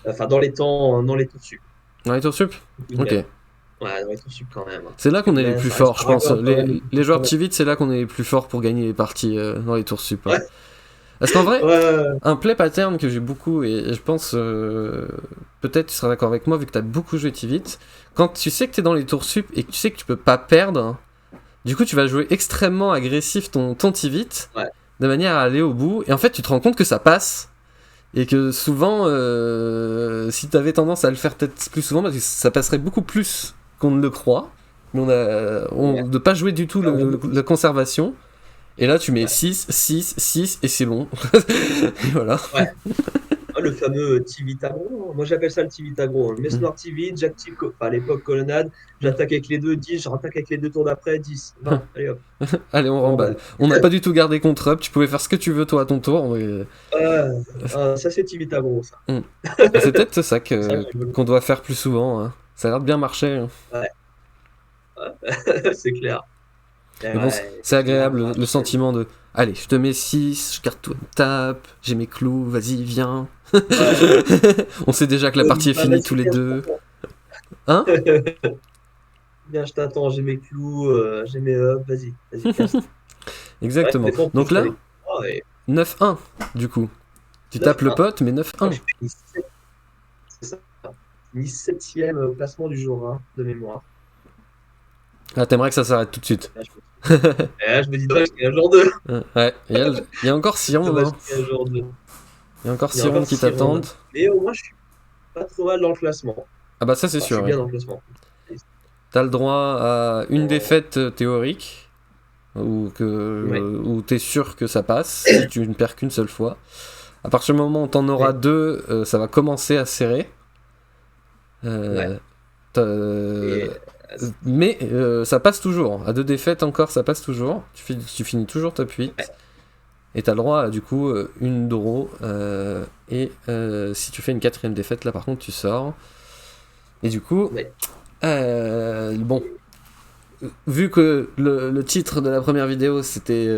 Enfin, dans les tours sup. Dans les tours sup? Beaucoup de Ok. games. Ouais, dans les tours sup quand même, hein. C'est là Parce que qu'on est les même, plus ça reste forts, je pense. dragueur quand même. Les joueurs de Tivit, c'est là qu'on est les plus forts pour gagner les parties dans les tours sup, hein. Ouais, Parce qu'en vrai, ouais, un play pattern que j'ai beaucoup, et je pense, peut-être tu seras d'accord avec moi vu que tu as beaucoup joué Tivit, quand tu sais que tu es dans les tours sup et que tu sais que tu peux pas perdre, hein, du coup tu vas jouer extrêmement agressif ton Tivit ouais, de manière à aller au bout, et en fait tu te rends compte que ça passe, et que souvent, si tu avais tendance à le faire peut-être plus souvent, parce que ça passerait beaucoup plus qu'on ne le croit, mais ouais. de pas jouer du tout Alors, la conservation. Et là, tu mets ouais, 6 6 6 et c'est bon. Et voilà. ouais. Ah, le fameux Tivit-agro, hein. Moi, j'appelle ça le Tivit-agro, hein. Mm. Noir Tivit, j'active, enfin, à l'époque, colonnade, j'attaque avec les deux, 10, je rattaque avec les deux tours d'après, 10, 20, allez hop, Allez, on on remballe. remballe. On n'a pas du tout gardé contre up. Tu pouvais faire ce que tu veux, toi, à ton tour. Ça, c'est Tivit-agro, ça. Mm. C'est peut-être ça Ça, j'ai qu'on doit faire plus souvent, hein. Ça a l'air de bien marcher, hein. ouais, c'est clair. Et Mais bon, ouais, c'est là, agréable moi, le sentiment de allez, je te mets 6, je garde toi une tape, j'ai mes clous, vas-y, viens. ouais. On sait déjà que la partie est Bah, finie vas-y, tous les viens, je deux. t'attends. Hein? Viens, je t'attends, j'ai mes clous, j'ai mes hubs, vas-y, casse. Ouais, des Exactement. fois, en plus, Donc je fais là, des. Ah, et 9-1, du coup. Tu tapes le 9-1. pote, mais Je crois que 9-1. je finis 7, c'est ça. Je finis 7e classement du jour 1 de mémoire. Ah, t'aimerais que ça s'arrête tout de suite. Et là, je me dis, dommage qu'il y ait un jour 2. Ouais, il y a encore 6 rondes, Dommage hein. qu'il y ait un jour 2. Il y a encore Il y a 6 rondes encore qui 6 rondes. t'attendent. Mais au moins, je suis pas trop mal dans le classement. Ah bah ça c'est Enfin, je suis sûr, oui. bien dans le classement. T'as le droit à une En- défaite théorique, Ouais, où t'es sûr que ça passe, si tu ne perds qu'une seule fois. À partir du moment où t'en auras ouais, deux, ça va commencer à serrer. ouais. Euh, Et mais ça passe toujours. À deux défaites encore, ça passe toujours. Tu finis toujours top 8. Et t'as le droit à du coup une draw. Et si tu fais une quatrième défaite, là par contre tu sors. Et du coup, ouais, bon, vu que le titre de la première vidéo c'était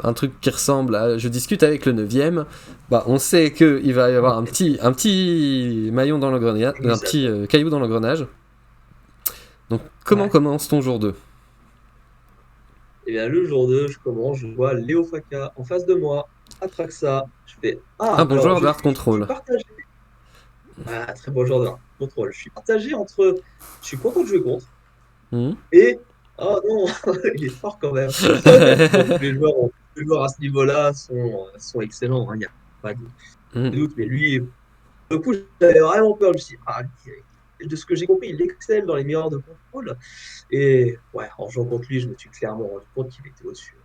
un truc qui ressemble à je discute avec le 9ème, bah on sait qu'il va y avoir un petit maillon dans l'engrenage, un glissade. petit caillou dans l'engrenage. Donc comment Ouais. commence ton jour 2? Et bien, le jour 2, je commence, je vois Léo Faka en face de moi, Atraxa. Je fais, Un ah, bon alors joueur je d'art suis control. partagé. Ah, très bon joueur de contrôle. Je suis partagé entre, je suis content de jouer contre, Mhm. et, oh non, il est fort quand même. Bon, tous les joueurs à ce niveau-là sont excellents, hein, il n'y a pas de Mhm. doute, mais lui, du coup, j'avais vraiment peur. Je me suis dit, ah, de ce que j'ai compris, il excelle dans les meilleurs de contrôle. Et ouais, en jouant contre lui, je me suis clairement rendu compte qu'il était au-dessus.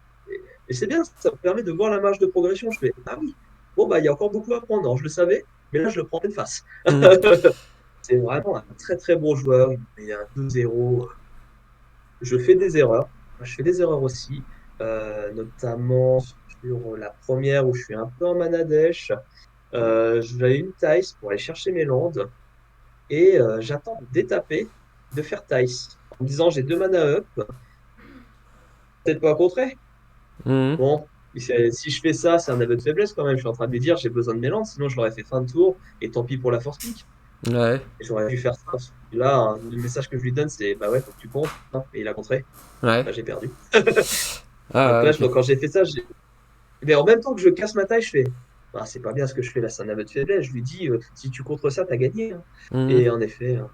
Et c'est bien, ça me permet de voir la marge de progression. Je fais, ah oui, bon, bah, il y a encore beaucoup à apprendre. Alors, je le savais, mais là, je le prends en pleine face. Mhm. C'est vraiment un très très bon joueur. Il met un 2-0. Je fais des erreurs. Je fais des erreurs aussi, notamment sur la première où je suis un peu en manadèche. J'avais une taille pour aller chercher mes landes et j'attends de détaper, de faire taille. En me disant, j'ai deux mana up, peut-être pas contrer. Mhm. Bon, si je fais ça, c'est un aveu de faiblesse quand même. Je suis en train de me dire, j'ai besoin de mes landes, sinon je l'aurais fait fin de tour et tant pis pour la force pick. Ouais, Et j'aurais dû faire ça. Là, hein, le message que je lui donne, c'est bah ouais, faut que tu comptes, hein. Et il a contré. ouais. Bah, j'ai perdu. Donc Ah, là, ok. quand j'ai fait ça, mais en même temps que je casse ma taille, je fais bah, c'est pas bien ce que je fais là, c'est un aveu de faiblesse. Je lui dis, si tu contres ça, t'as gagné, hein. Mhm. Et en effet, hein,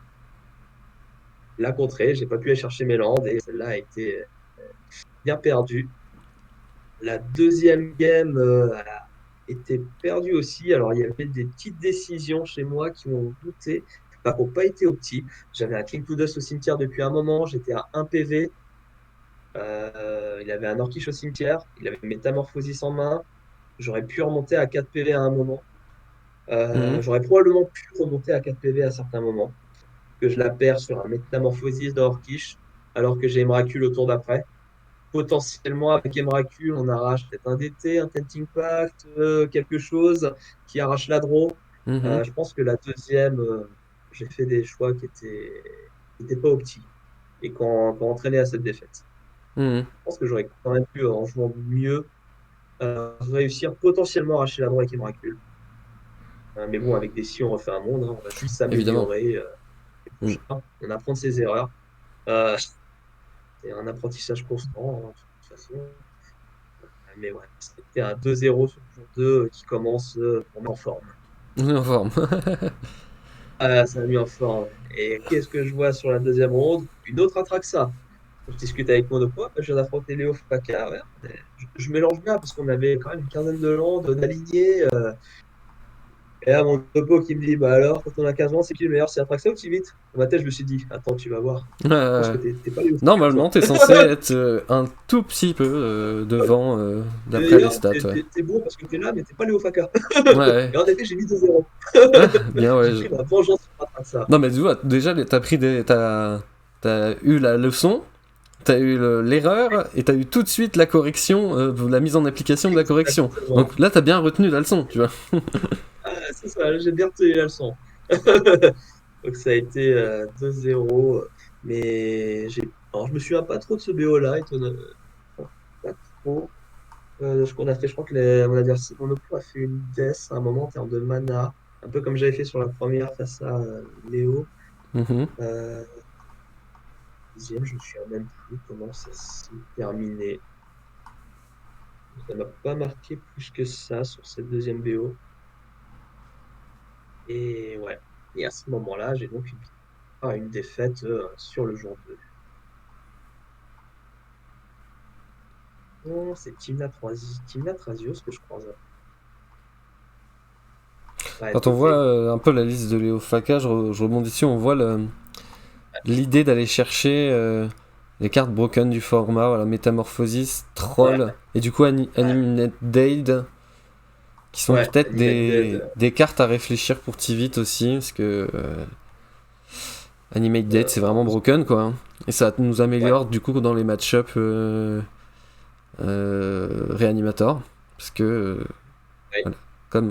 il a contré, j'ai pas pu aller chercher mes landes et celle-là a été bien perdue. La deuxième game a été perdue aussi. Alors, il y avait des petites décisions chez moi qui m'ont douté, enfin, qui n'ont pas été opti. J'avais un King to Dust au cimetière depuis un moment, j'étais à 1 PV. Il avait un Orcish au cimetière, il avait Métamorphosis en main. J'aurais pu remonter à 4 PV à un moment. Mhm. J'aurais probablement pu remonter à 4 PV à certains moments. Que je la perds sur un Métamorphosis d'Orcish. alors que j'ai Emrakul au tour d'après. Potentiellement, avec Emrakul, on arrache peut-être un DT, un Tenting Pact, quelque chose qui arrache la draw. Mhm. Je pense que la deuxième, j'ai fait des choix qui étaient pas optiques et qui ont entraîné à cette défaite. Mhm. Je pense que j'aurais quand même pu, en jouant mieux, réussir potentiellement à arracher la draw avec Emrakul. Mais bon, avec des si on refait un monde, hein, on va juste Évidemment. s'améliorer les Mhm. prochains. On apprend de ses erreurs. Euh, c'est un apprentissage constant, hein, de toute façon. Mais ouais, c'était un 2-0 sur le jour 2 qui commence pour mettre en forme. On est en forme. Ah, ça a mis en forme. Et qu'est-ce que je vois sur la deuxième ronde? Une autre Atraxa. Je discute avec mon oppo, je viens d'affronter Léo Faka. Ouais, je mélange bien parce qu'on avait quand même une quinzaine de landes d'alignés. Et là, mon topo qui me dit, bah alors, quand on a 15 ans, c'est qui le meilleur? C'est Atraxa ou Tivit? Dans ma tête, je me suis dit, attends, tu vas voir. Je pense Euh, que t'es pas Léo Faka, Normalement, toi. t'es censé être un tout petit peu devant, Et d'après les d'ailleurs, stats, ouais. t'es bon parce que t'es là, mais t'es pas Léo Faka. Ouais. Et en effet, j'ai mis 2-0. Ah, bien, ouais. J'ai pris ma vengeance sur Atraxa. Non, mais tu vois, déjà, t'as pris t'as eu la leçon, t'as eu l'erreur, et t'as eu tout de suite la correction, la mise en application de la correction. Exactement. Donc là, t'as bien retenu la leçon, tu vois. Ah, c'est ça, j'ai bien retenu la leçon. Donc ça a été 2-0. Mais alors, je me souviens pas trop de ce BO-là, étonnamment. Pas trop. Ce qu'on a fait, je crois que mon oppo a fait une death à un moment en termes de mana, un peu comme j'avais fait sur la première face à Léo. Mhm. Euh, Deuxième, je ne me souviens même plus comment ça s'est terminé. Ça m'a pas marqué plus que ça sur cette deuxième BO. Et ouais. Et à ce moment-là, j'ai donc une défaite sur le jour 2. Non, c'est Timna Thrasios que je croise. Ouais, Quand on voit TT. un peu la liste de Léo Faka, je rebondis dessus, on voit l'idée d'aller chercher les cartes broken du format, voilà, Métamorphosis, Ouais, Troll, et du coup ouais, Animate Dade, qui sont ouais. peut-être Animate Dead. des cartes à réfléchir pour Tivit aussi, parce que Animate Date c'est vraiment broken quoi, hein. Et ça nous Ouais, améliore du coup dans les match-up Reanimator, parce que ouais, voilà.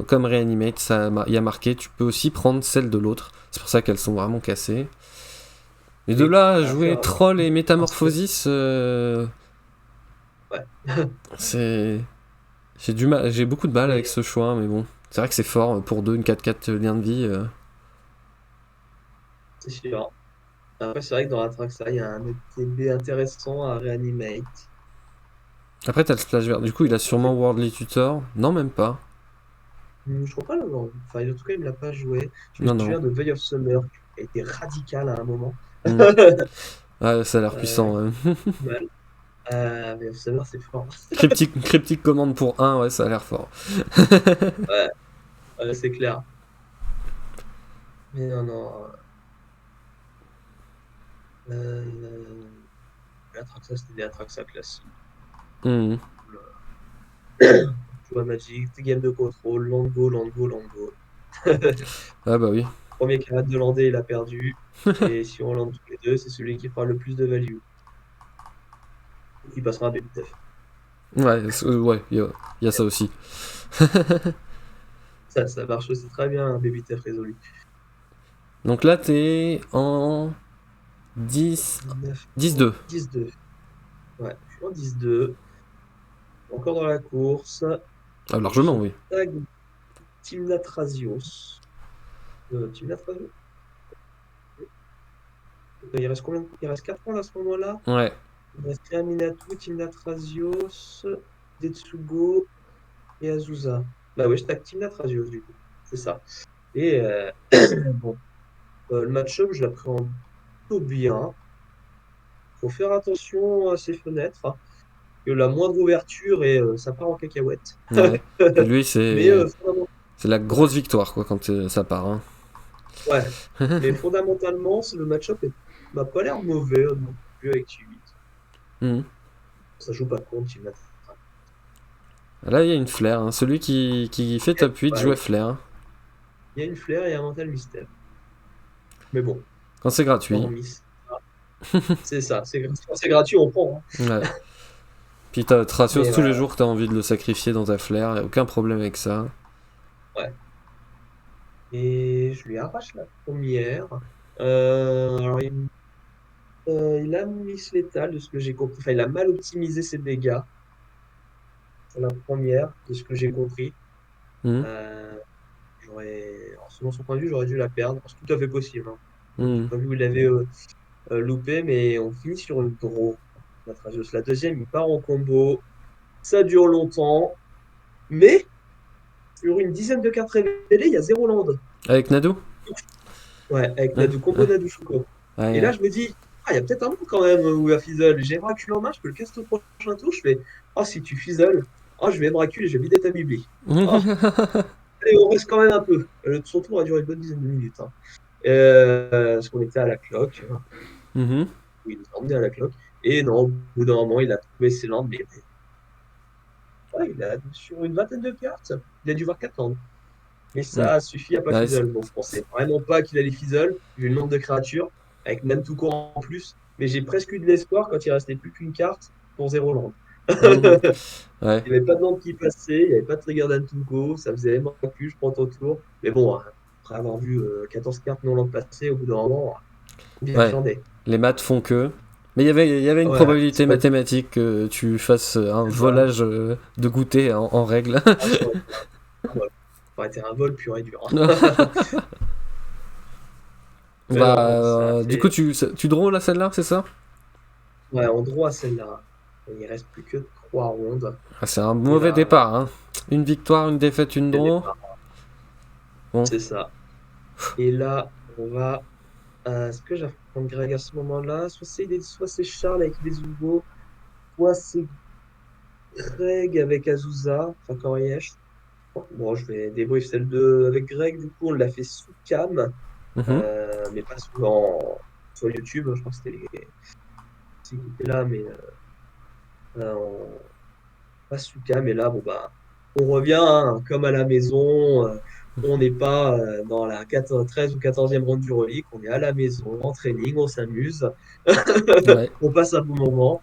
Comme Reanimate, il y a marqué, tu peux aussi prendre celle de l'autre. C'est pour ça qu'elles sont vraiment cassées. Et de et là à à faire jouer Troll et un step. Métamorphosis, Ouais. c'est j'ai beaucoup de balles avec Et ce choix, mais bon, c'est vrai que c'est fort pour deux, une 4-4 lien de vie. c'est sûr. Après, c'est vrai que dans Atraxa, il y a un ETB intéressant à Reanimate. Après, t'as le splash vert. Du coup, il a sûrement Worldly Tutor. Non, même pas. Je crois pas l'avoir vu. Enfin, en tout cas, il ne l'a pas joué. Je me Non, non. souviens de Veil of Summer, qui a été radical à un moment. Hmm. Ah, ça a l'air Euh, puissant, ouais. Mal. Veil of Summer, c'est fort. Cryptique commande pour un, ouais, ça a l'air fort. Ouais, c'est clair. Mais non, non. L'Atraxa, c'était des Atraxa classiques. Hmm. Tu vois, Magic, des games de contrôle, land go, land go, land go. Ah bah oui. Premier qui arrête de lander, il a perdu. Et si on lande tous les deux, c'est celui qui fera le plus de value. Qui passera un baby def. Ouais, ouais, il y a ça aussi. Ça marche aussi très bien, un baby def résolu. Donc là, t'es en 10... 19, 10-2. 10-2. Ouais, je suis en 10-2. Encore dans la course. Ah, Et je largement, oui. tag Timna Thrasios. Timna Thrasios? Il reste combien? Il reste 4 ans à ce moment-là. Ouais. Il reste Minato, Timna Thrasios, Detsugo et Azusa. Bah oui, je tag Timna Thrasios du coup. C'est ça. Et bon, le match-up, je l'appréhende plutôt bien. Faut faire attention à ces fenêtres, hein, que la moindre ouverture et ça part en cacahuète. Ouais. Et lui, Mais c'est la grosse ouais, victoire, quoi, quand ça part, hein. ouais. Mais fondamentalement, le match-up m'a pas l'air mauvais non plus avec T8. Hmm. Ça joue pas contre T8. Là, il y a une flair, hein. Celui qui fait top 8 joue Ouais, à flair. il y a une flair et un mental mystère. Mais bon, Quand c'est gratuit. hormis ça, C'est ça, c'est gratuit, on prend, hein. Ouais. Puis Tracios, Mais tous les jours, t'as envie de le sacrifier dans ta flair, y a aucun problème avec ça. ouais. Et je lui arrache la première. Alors, il a Miss Lethal, de ce que j'ai compris. Enfin, il a mal optimisé ses dégâts sur la première, de ce que j'ai compris. Hmm. Euh, alors, selon son point de vue, j'aurais dû la perdre. C'est tout à fait possible, hein. J'ai Hmm. pas vu où il avait loupé, mais on finit sur une draw. La Tragios. La deuxième, il part en combo. Ça dure longtemps, mais sur une dizaine de cartes révélées, il y a zéro land. Avec Nado? Ouais, avec Ouais, Nadu, combo ouais, Nadu Shuko. Et ouais. là, je me dis, il y a peut-être un monde quand même où il va fizzle. J'ai Emrakul en main, je peux le caster au prochain tour. Je fais, si tu fizzles, je vais Emrakul et je vais vider ta bibli. Oh, allez, on reste quand même un peu. Son tour a duré une bonne dizaine de minutes, hein. Parce qu'on était à la cloque, hein. Mhm. Oui, il nous a emmené à la cloque. Et non, au bout d'un moment, il a trouvé ses landes, mais ouais, sur une vingtaine de cartes, il a dû voir 4 landes. Mais Ouais. ça suffit à pas Ouais, fizzle. Donc je pensais vraiment pas qu'il allait fizzle, vu le nombre de créatures, avec même tout court en plus. Mais j'ai presque eu de l'espoir quand il restait plus qu'une carte pour 0 land. mhm. Ouais. Il n'y avait pas de land qui passait, il n'y avait pas de trigger d'Antuko, ça faisait MQ, je prends ton tour. Mais bon, hein, après avoir vu 14 cartes non land passer, au bout d'un moment, bien Ouais. fiandé. Les maths font que. Mais il y avait une Ouais, probabilité mathématique que tu fasses un c'est ça. volage de goûter en règle. Ah, ça aurait été un vol. Ça aurait été un vol pur et dur, hein. Mais Bah, non, ça a du coup, fait. tu draws là, celle-là, c'est ça? Ouais, en droit celle-là. Et il reste plus que 3 rondes. Ah, c'est un Et mauvais là, départ, hein. Une victoire, une défaite, une c'est draw. Bon. c'est ça. Et là, on va. Est-ce que j'affronte Greg à ce moment-là? Soit c'est Charles avec les Hugo, soit c'est Greg avec Azusa, enfin Koriesh. Bon, je vais débrief celle de avec Greg. Du coup, on l'a fait sous cam, Mhm. mais pas sur YouTube. Je crois que c'était qui étaient là, mais pas sous cam. Et là, bon, bah, on revient hein, comme à la maison. On n'est pas dans la 13 ou 14e ronde du relique. On est à la maison, en training, on s'amuse. Ouais. On passe un bon moment.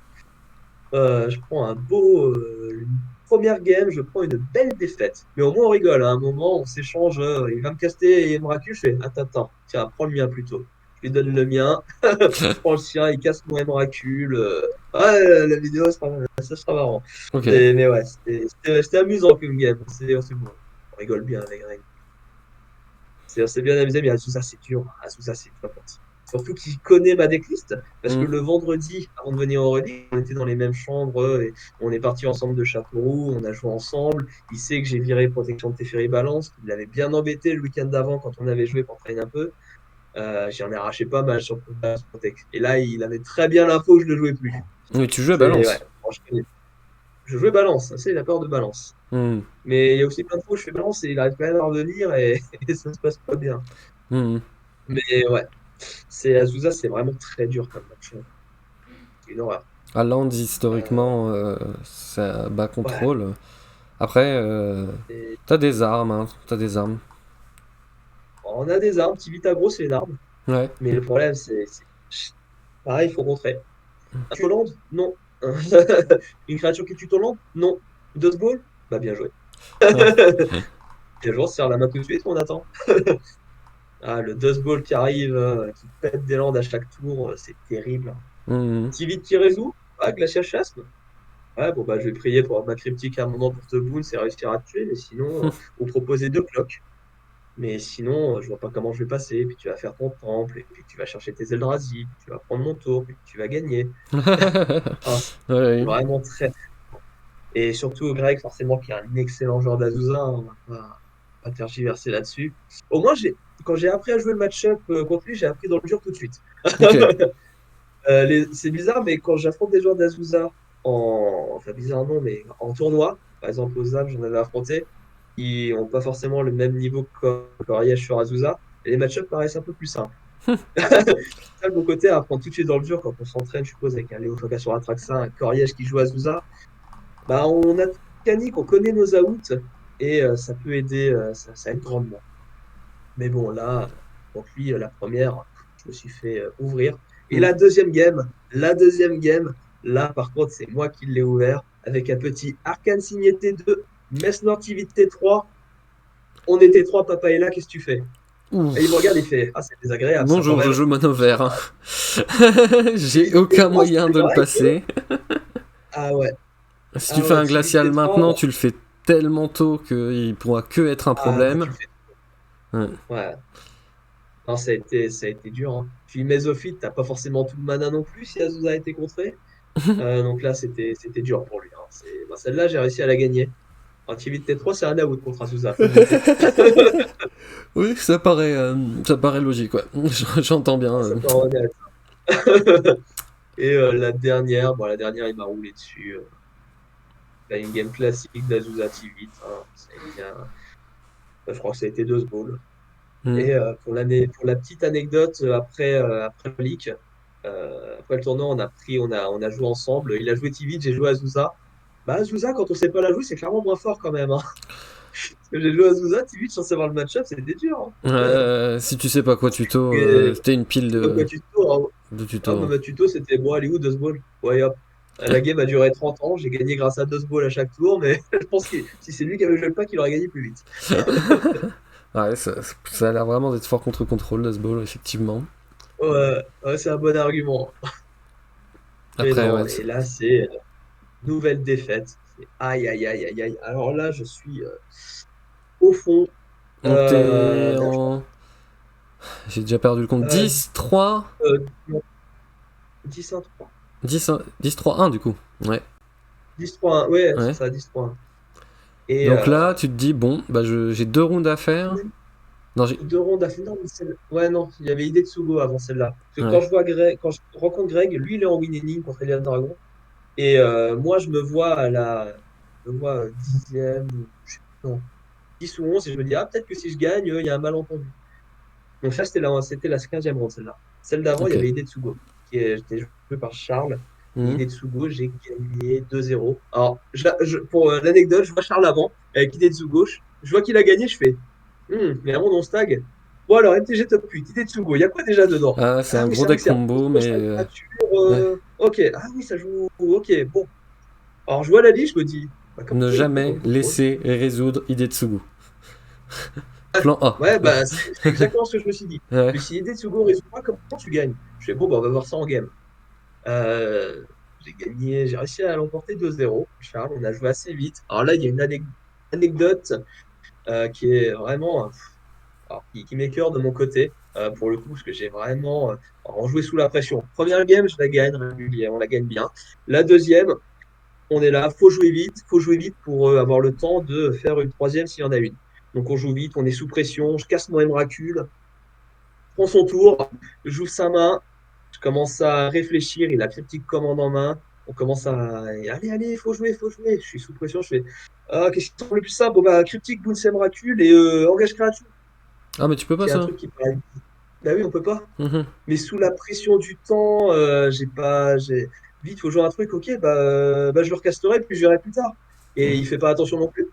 Je prends une première game, je prends une belle défaite. Mais au moins, on rigole, hein. À un moment, on s'échange. Il va me caster et me raccule. Je fais, attends, tiens, prends le mien plutôt. Je lui donne le mien. Je prends le sien, il casse mon Emrakul. La vidéo, ça sera marrant. Ok. Mais ouais, c'était amusant comme game. Bon. On rigole bien avec Greg. C'est bien amusé, mais Azusa, c'est dur. Azusa, c'est dur. Surtout qu'il connaît ma decklist, parce que Mhm. le vendredi, avant de venir au Reddit, on était dans les mêmes chambres, et on est parti ensemble de Châteauroux, on a joué ensemble. Il sait que j'ai viré Protection de Teferi Balance, qu'il l'avait bien embêté le week-end d'avant quand on avait joué pour traîner un peu. J'en ai arraché pas mal sur Protect. Et là, il avait très bien l'info que je ne jouais plus. Oui, tu joues à Ouais, balance. franchement, je jouais Balance, ça, il a peur de Balance. Mhm. Mais il y a aussi plein de fois où je fais Balance et il arrive quand même à revenir et ça se passe pas bien. Mhm. Mais ouais, c'est Azusa, c'est vraiment très dur comme match, hein. C'est une horreur. À Land, Euh, historiquement, ça bas ouais. contrôle. Après, Et t'as des armes, hein. T'as des armes. on a des armes, petit Vitagro, c'est une arme. Ouais. Mais le problème, pareil, il faut contrer. Un tue Hollande? Non. Une créature qui tue Hollande? Non. Dust Ball? Bah bien joué. Ouais. Bien joué, on se serre la main tout de suite, on attend. Le Dust Ball qui arrive, qui pète des landes à chaque tour, c'est terrible. Mhm. Tivit Tirezu? Glacial Chasme? Ouais, bon, bah, je vais prier pour ma cryptique à un moment pour te boon, c'est réussir à te tuer, mais sinon, ou proposer 2 cloques. Mais sinon, je vois pas comment je vais passer. Puis tu vas faire ton temple, et puis tu vas chercher tes Eldrazi, puis tu vas prendre mon tour, puis tu vas gagner. C'est Ouais. vraiment très, très fort. Et surtout, Greg, forcément, qui est un excellent joueur d'Azusa, hein, on va pas tergiverser là-dessus. Au moins, quand j'ai appris à jouer le match-up contre lui, j'ai appris dans le dur tout de suite. Ok. C'est bizarre, mais quand j'affronte des joueurs d'Azusa, enfin bizarre non, mais en tournoi, par exemple aux âmes, j'en avais affronté, ils n'ont pas forcément le même niveau que Koriesh sur Azusa, et les match-ups paraissent un peu plus simples. Ça, de mon côté, à apprendre tout de suite dans le dur, quand on s'entraîne, je suppose, avec un Léo Foka sur Atraxa, un Koriesh qui joue Azusa, bah, on a toute mécanique, on connaît nos outs, et ça peut aider, ça aide grandement. Mais bon, là, contre lui, la première, je me suis fait ouvrir. Et la deuxième game, là, par contre, c'est moi qui l'ai ouvert avec un petit Arcane Signé T2, Messner TV T3. On était trois, papa est là, qu'est-ce que tu fais? Et il me Ouf. regarde, il fait, ah, c'est désagréable, ça, quand Bonjour, je même. joue mono Je fais, vert, hein. ah, J'ai aucun T3, moyen c'est de le vrai que. passer. Ah ouais, Si tu ah fais ouais, un TV glacial T3, maintenant, tu le fais tellement tôt qu'il pourra que être un ah ouais, problème. tu le fais. Ouais. Ouais, non, ça a été dur, hein. Puis Mesophyte, t'as pas forcément tout le mana non plus si Azusa a été contré. Donc là, c'était dur pour lui, hein. Celle-là, j'ai réussi à la gagner. Activité 3, c'est un out contre Azusa, faut le noter. Oui, ça paraît logique, ouais. J'entends bien. Ah, ça peut en remettre. Et la dernière, il m'a roulé dessus. Là, une game classique d'Azusa Tivit, hein. Je crois que ça a été 2 balls. Hmm. Et pour la petite anecdote, après le leak, après le tournoi, on a joué ensemble. Il a joué Tivit, j'ai joué Azusa. Bah, Azusa, quand on sait pas la jouer, c'est clairement moins fort quand même, hein. Parce que j'ai joué Azusa, Tivit, sans savoir le match-up, c'était dur, hein. Si tu sais pas quoi tuto, Et, c'était une pile quoi, tuto, hein. de Ah, bah, tutos. ma tuto, c'était bon, allez où, 2 balls? Ouais, hop. La game a duré 30 ans, j'ai gagné grâce à 2 balls à chaque tour, mais je pense que si c'est lui qui avait joué le pack, il aurait gagné plus vite. Ouais, ça a l'air vraiment d'être fort contre contrôle, ce ball, effectivement. Ouais, ouais, c'est un bon argument. Mais Après, ouais, non, et là, c'est nouvelle défaite. Aïe, aïe, aïe, aïe, aïe. Alors là, je suis au fond. donc t'es D'ailleurs, en. J'ai déjà perdu le compte. euh, 10-3. non, 10-1-3. 10-3-1 du coup. Ouais. 10-3-1, ouais, c'est Ouais. ça, 10-3-1. Et Donc là, tu te dis, bon, bah j'ai 2 rounds à faire. Non, j'ai. 2 rondes à finale, mais ouais, non, il y avait idée de Sugo avant celle-là. Parce que Ouais. quand je rencontre Greg, lui, il est en winning contre Elian Dragon. Et moi, je me vois 10e, je sais pas, non, 10 ou 11, et je me dis, ah, peut-être que si je gagne, il y a un malentendu. Donc ça, c'était la 15e ronde, celle-là. Celle d'avant, il y Ok. avait Idetsugo, j'étais joué par Charles. Et Mhm. Idetsugo, j'ai gagné 2-0. Alors, pour l'anecdote, je vois Charles avant, avec Idetsugo, je vois qu'il a gagné, je fais, mais avant, on stag. Bon, alors, MTG top 8, Idetsugo, il y a quoi déjà dedans? Ah, c'est Ah un oui, gros c'est vrai deck que c'est combo, mais. chaque créature. Ouais. Ok, ah oui, ça joue. Ok, bon. Alors, je vois la liste, je me dis, bah, comment Ne il prend jamais le contrôle? laisser résoudre Hidetsugu. Plan A. Ouais, bah, c'est exactement ce que je me suis dit. Ouais. Je me suis dit, Idetsugo, résout pas, comment tu gagnes? Je fais, bon, bah, on va voir ça en game. J'ai gagné, j'ai réussi à l'emporter 2-0. Charles, on a joué assez vite. Alors là, il y a une anecdote qui est vraiment, alors, qui m'écœure de mon côté, pour le coup, parce que j'ai vraiment alors, on jouait sous la pression. Première game, je la gagne régulière, on la gagne bien. La deuxième, on est là, faut jouer vite pour avoir le temps de faire une troisième s'il y en a une. Donc on joue vite, on est sous pression, je casse mon Emrakul, prends son tour, j'ouvre sa main, je commence à réfléchir, il a critique commande en main, on commence à allez, allez, faut jouer, faut jouer. Je suis sous pression, je fais ah, qu'est-ce qui semble le plus simple? Bon, bah, critique, bounce Emrakul et engage créature. Ah, mais tu peux pas C'est un ça. truc qui paraît. Bah oui, on peut pas. Mhm. Mais sous la pression du temps, vite, faut jouer un truc, ok, bah, je le recasterai, puis je verrai plus tard. Et il fait pas attention non plus.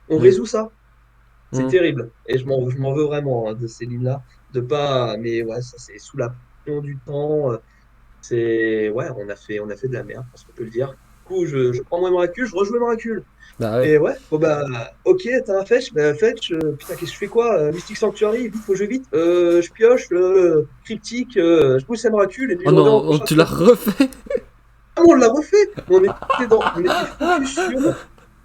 On Mhm. résout ça. C'est Mhm. terrible. Et je m'en veux vraiment, hein, de ces lignes-là. De pas, mais ouais, ça c'est sous la pression du temps. Ouais, on a fait de la merde, parce qu'on peut le dire. Du coup, je prends mon Emrakul, je rejoue Emrakul. Bah ouais. Et ouais, bon bah, ok, t'as un fetch, bah fetch, putain, qu'est-ce que je fais quoi? Mystic Sanctuary, vite, faut jouer vite. Je pioche, cryptique, je pousse un recule et puis Oh je reviens au non, oh, prochain tu l'as tour. refait. Ah, on l'a refait! On était focus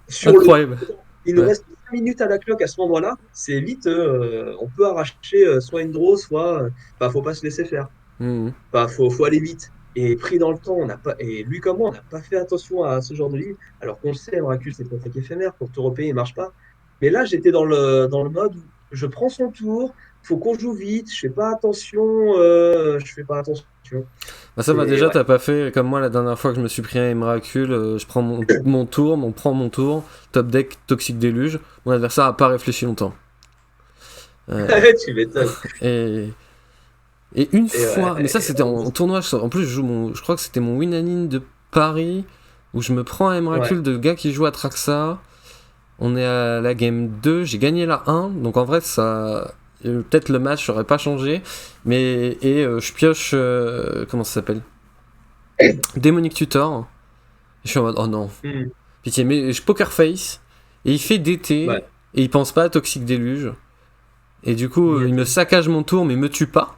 sur le Incroyable. temps. Il nous Ouais. reste 5 minutes à la clock à ce moment-là. C'est vite, on peut arracher soit une draw, soit. Enfin, faut pas se laisser faire. Mhm. Enfin, faut aller vite. Et pris dans le temps, on n'a pas, et lui comme moi, on n'a pas fait attention à ce genre de ligne. Alors qu'on le sait, Miracle, c'est un truc éphémère. Pour te repérer, il marche pas. Mais là, j'étais dans le mode où je prends son tour, faut qu'on joue vite, je fais pas attention. Bah ça va Et déjà, ouais. t'as pas fait comme moi la dernière fois que je me suis pris un Emrakul, je prends mon tour, on prend mon tour, top deck, toxique déluge, mon adversaire a pas réfléchi longtemps. Euh, Tu m'étonnes. et, et une Et ouais, fois, mais ça c'était en tournoi, en plus je crois que c'était mon win-in de Paris, où je me prends un ouais. Emrakul de gars qui joue à Traxa, on est à la game 2, j'ai gagné la 1, donc en vrai ça... peut-être le match n'aurait pas changé, mais je pioche, comment ça s'appelle, Demonic Tutor. Je suis en mode, oh non, Hmm. pitié, mais je Poker Face, et il fait DT, Ouais. et il pense pas à Toxic Deluge, et du coup, il me saccage mon tour, mais me tue pas.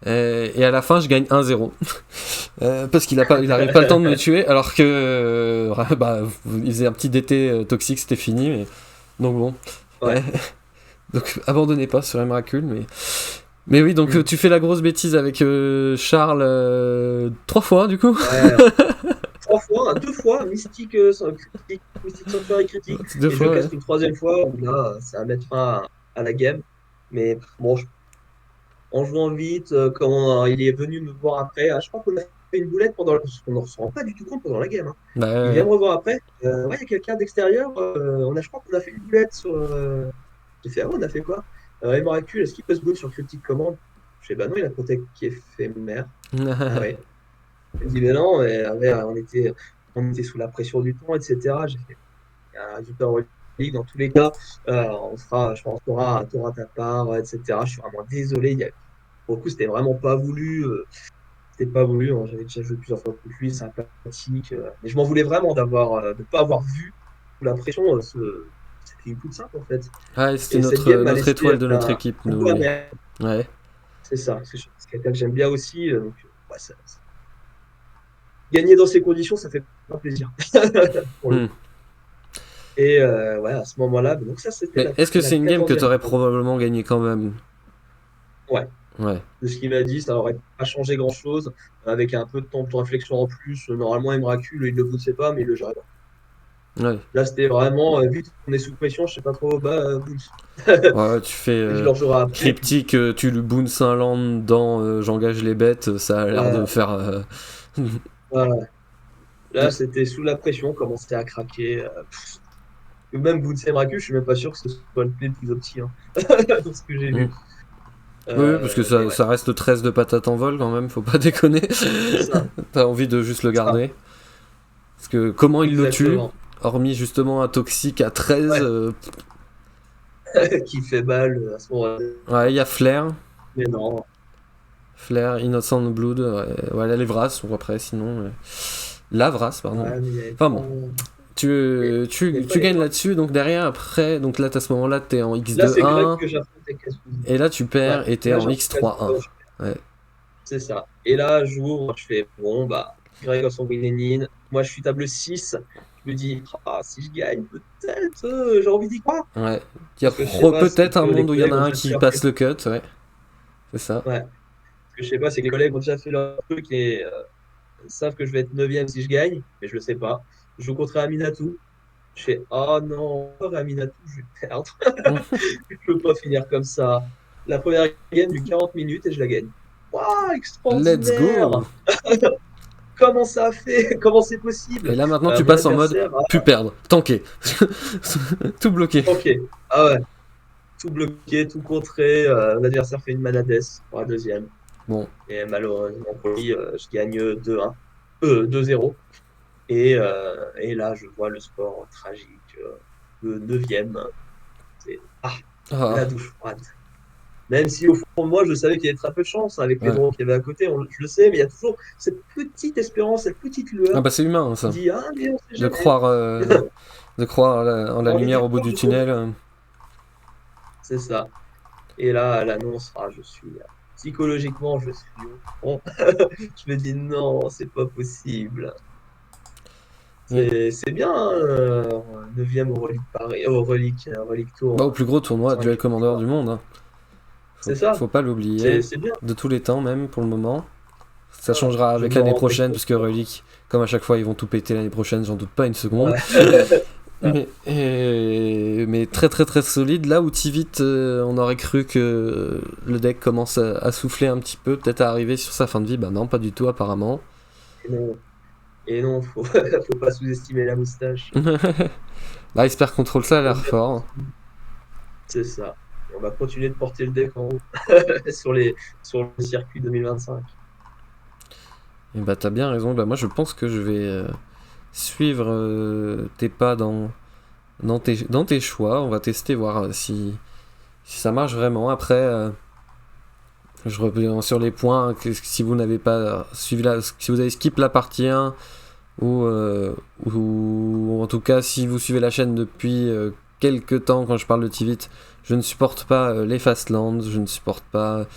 Et à la fin, je gagne 1-0. Parce qu'il arrive pas le temps de me tuer, alors que bah, il faisait un petit DT toxique, c'était fini. Donc bon. Ouais. Donc abandonnez pas sur Emrakul. Mais oui, donc tu fais la grosse bêtise avec Charles 3 fois du coup. Ouais. 3 fois, 2 fois, Mystique Sanctuary critique. Deux Et fois, je casse ouais. une 3e fois. Où là, ça va mettre fin à la game. Mais bon, en jouant vite, quand il est venu me voir après, je crois qu'on a fait une boulette parce qu'on ne se rend pas du tout compte pendant la game. Hein. Bah, Il vient me revoir après. Ouais, il y a quelqu'un d'extérieur. Je crois qu'on a fait une boulette sur. J'ai fait, ah, on a fait quoi? Emrakul, est-ce qu'il peut se boot sur Cryptic Command? Je fais, bah non, il a Protect qui est éphémère. Ah ouais. Il me dit, mais non, mais, ouais, on était sous la pression du temps, etc. J'ai fait, il y a un résultat League dans tous les cas. Je pense, t'auras ta part, etc. Je suis vraiment désolé. Pour le coup, c'était vraiment pas voulu. C'était pas voulu. Hein. J'avais déjà joué plusieurs fois contre lui, c'est sympathique. Mais je m'en voulais vraiment de ne pas avoir vu sous la pression. C'était une toute simple en fait. ouais, c'était Et cette game m'a notre laissé étoile de notre équipe, un nous. goût amer. Ouais. C'est ça. C'est quelqu'un que j'aime bien aussi. Donc, ouais, gagner dans ces conditions, ça fait pas plaisir. Pour le Hmm. coup. Et ouais, à ce moment-là, donc ça c'était Mais est-ce que la c'est une game que 14e t'aurais fois. probablement gagné quand même? Ouais. Ouais. De ce qu'il m'a dit, ça n'aurait pas changé grand-chose. Avec un peu de temps de réflexion en plus, normalement, Emrakul, il ne le poussait pas, mais il le gérait pas. Ouais. Là, c'était vraiment, vite, on est sous pression, je sais pas trop, bah, bounce. Ouais, tu fais Et je leur jouerai après. cryptique, tu le boon Saint-Land dans J'engage les bêtes, ça a l'air de Ouais, faire. voilà. Là, c'était sous la pression, on commençait à craquer. Même bounce Emrakul, je suis même pas sûr que ce soit le play le plus opti, hein, dans ce que j'ai Hmm. vu. Oui, parce que Mais ça, ouais, ça reste 13 de patates en vol quand même, faut pas déconner. c'est ça, T'as envie de juste le ça, garder. Parce que comment il le tue, exactement. hormis justement un toxique à 13, Ouais, qui fait mal à ce moment-là. ouais, il y a Mais non, Flair, Innocent Blood, ouais, la Lévras, ou après sinon. La Vras, pardon. ouais, mais il y avait Enfin pas. bon, tu Des fois, il y avait gagnes pas. là-dessus, donc derrière, après, donc là, à ce moment-là, t'es en Là, c'est Greg X2-1, que j'affrontais quasiment. et là, tu Ouais, perds, et t'es là, en j'affronte X3-1. quasiment. Ouais. C'est ça. Et là, j'ouvre, je fais, bon, bah, Greg a son Grenadine. Moi, je suis table 6. Je me dis, ah, si je gagne, peut-être, j'ai envie d'y croire. Ouais. Il y a Parce que je sais pas, c'est peut-être un que les monde où il y en collègues a ont un déjà qui fait passe le cut, ouais. C'est ça. Ouais. Ce que je sais pas, c'est que les collègues ont déjà fait leur truc et savent que je vais être 9e si je gagne, mais je le sais pas. Je joue contre Aminatou. Je fais, oh non, encore Aminatou, je vais perdre. Je peux pas finir comme ça. La première game du 40 minutes et je la gagne. Waouh, Let's extraordinaire! go! Comment ça a fait? Comment c'est Et possible? là, maintenant, tu Mon passes en mode adversaire plus perdre, tanker. Tout bloqué. Ok. Ah ouais. Tout bloqué, tout contré. L'adversaire fait une manades pour la deuxième. Bon, Et malheureusement pour lui, je gagne 2-1. 2-0. Et là, je vois le score tragique. Le 9e. C'est ah, la douche froide. Même si au fond de moi, je savais qu'il y avait très peu de chance avec les ouais. drôles qu'il y avait à côté. Je le sais, mais il y a toujours cette petite espérance, cette petite Ah lueur bah c'est humain, qui ça. dit, ah, mais on sait De jamais. croire, en la On est lumière au bout d'accord, du je comprends. tunnel. C'est ça. Et là, à l'annonce, je suis psychologiquement, je suis au fond. Je me dis non, c'est pas possible. Et- C'est bien, 9e au Relique Paris, Relique Bah, Tour, au plus gros tournoi 5 duel commander victoires. du monde, hein. C'est ça, Faut pas l'oublier. c'est bien. De tous les temps, même, pour le moment. Ça Voilà. changera Je avec me l'année rends prochaine, compte. puisque Relic, comme à chaque fois, ils vont tout péter l'année prochaine, j'en doute pas une seconde. Ouais. Ça. Mais très très très solide. Là où Tivit, on aurait cru que le deck commence à souffler un petit peu, peut-être à arriver sur sa fin de vie. Bah non, pas du tout apparemment. Et non, et non, faut pas sous-estimer la moustache. Là, Hyper Control, ça a l'air fort. C'est ça. On va continuer de porter le deck en haut sur sur le circuit 2025. Et bah t'as bien raison. Bah moi je pense que je vais suivre tes pas dans tes choix. On va tester voir si ça marche vraiment. Après, je reviens sur les points. Si vous n'avez pas suivi si vous avez skip la partie 1, ou en tout cas si vous suivez la chaîne depuis quelques temps, quand je parle de Tivit, je ne supporte pas les Fastlands, je ne supporte pas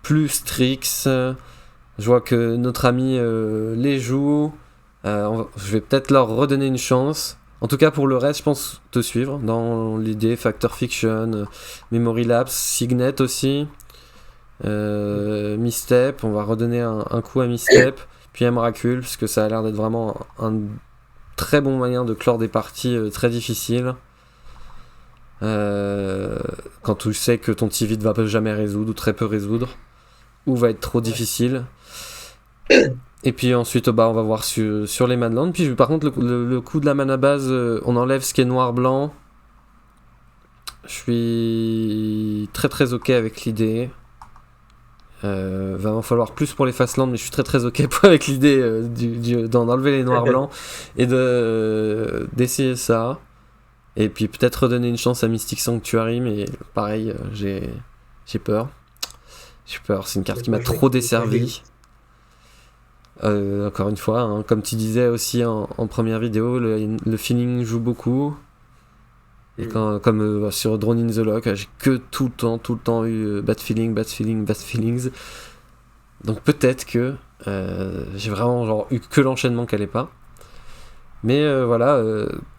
plus Strix. Je vois que notre ami les joue. Je vais peut-être leur redonner une chance. En tout cas, pour le reste, je pense te suivre dans l'idée Factor Fiction, Memory Lapse, Signet aussi, Misstep. On va redonner un coup à Misstep, puis à Miracle, parce que ça a l'air d'être vraiment un très bon moyen de clore des parties très difficiles. Quand tu sais que ton Tivit va jamais résoudre, ou très peu résoudre, ou va être trop difficile. Et puis ensuite, on va voir sur les Manlands. Puis par contre, le coup de la mana base, on enlève ce qui est noir-blanc. Je suis très très ok avec l'idée. Va en falloir plus pour les Fastlands, mais je suis très très ok avec l'idée d'enlever les noirs-blancs et d'essayer ça. Et puis peut-être redonner une chance à Mystic Sanctuary, mais pareil, j'ai peur. J'ai peur, c'est une carte qui m'a trop desservi. Encore une fois, hein, comme tu disais aussi en première vidéo, le feeling joue beaucoup. Et comme sur Drone in the Lock, j'ai que tout le temps eu bad feelings. Donc peut-être que j'ai vraiment eu que l'enchaînement qu'elle est pas. Mais voilà,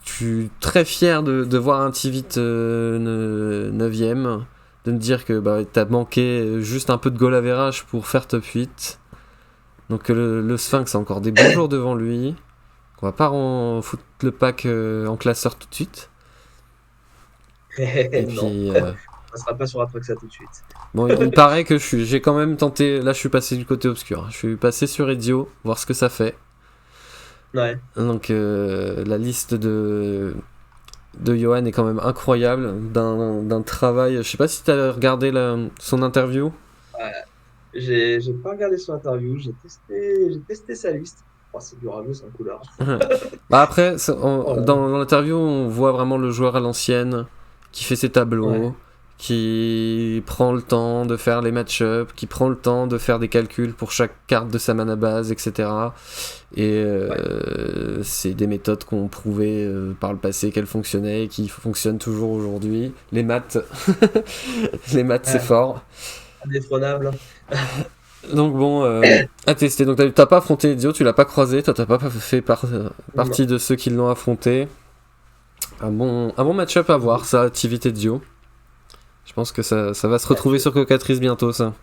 je suis très fier de voir un Tivit 9ème, de me dire que t'as manqué juste un peu de goal average pour faire top 8. Donc le Sphinx a encore des bons jours devant lui. On va pas foutre le pack en classeur tout de suite. Et puis, on sera pas sur Atraxa tout de suite. Bon, il paraît que j'ai quand même tenté. Là, je suis passé du côté obscur. Je suis passé sur Edio, voir ce que ça fait. Ouais. Donc la liste de Johan est quand même incroyable, d'un travail. Je sais pas si tu as regardé son interview. Ouais. J'ai pas regardé son interview, j'ai testé sa liste. Oh, c'est du rageux, c'est un couleur. Après, dans l'interview, on voit vraiment le joueur à l'ancienne qui fait ses tableaux, qui prend le temps de faire les match-ups, qui prend le temps de faire des calculs pour chaque carte de sa mana base, etc. Et c'est des méthodes qu'on prouvait par le passé qu'elles fonctionnaient et qui fonctionnent toujours aujourd'hui. Les maths, c'est fort. Indétrônable. Donc bon, à tester. Donc t'as pas affronté Dio, tu l'as pas croisé, toi t'as pas fait partie de ceux qui l'ont affronté. Un bon match-up à voir, ça, Tivit et Dio. Je pense que ça va se retrouver sur Cocatrice bientôt, ça.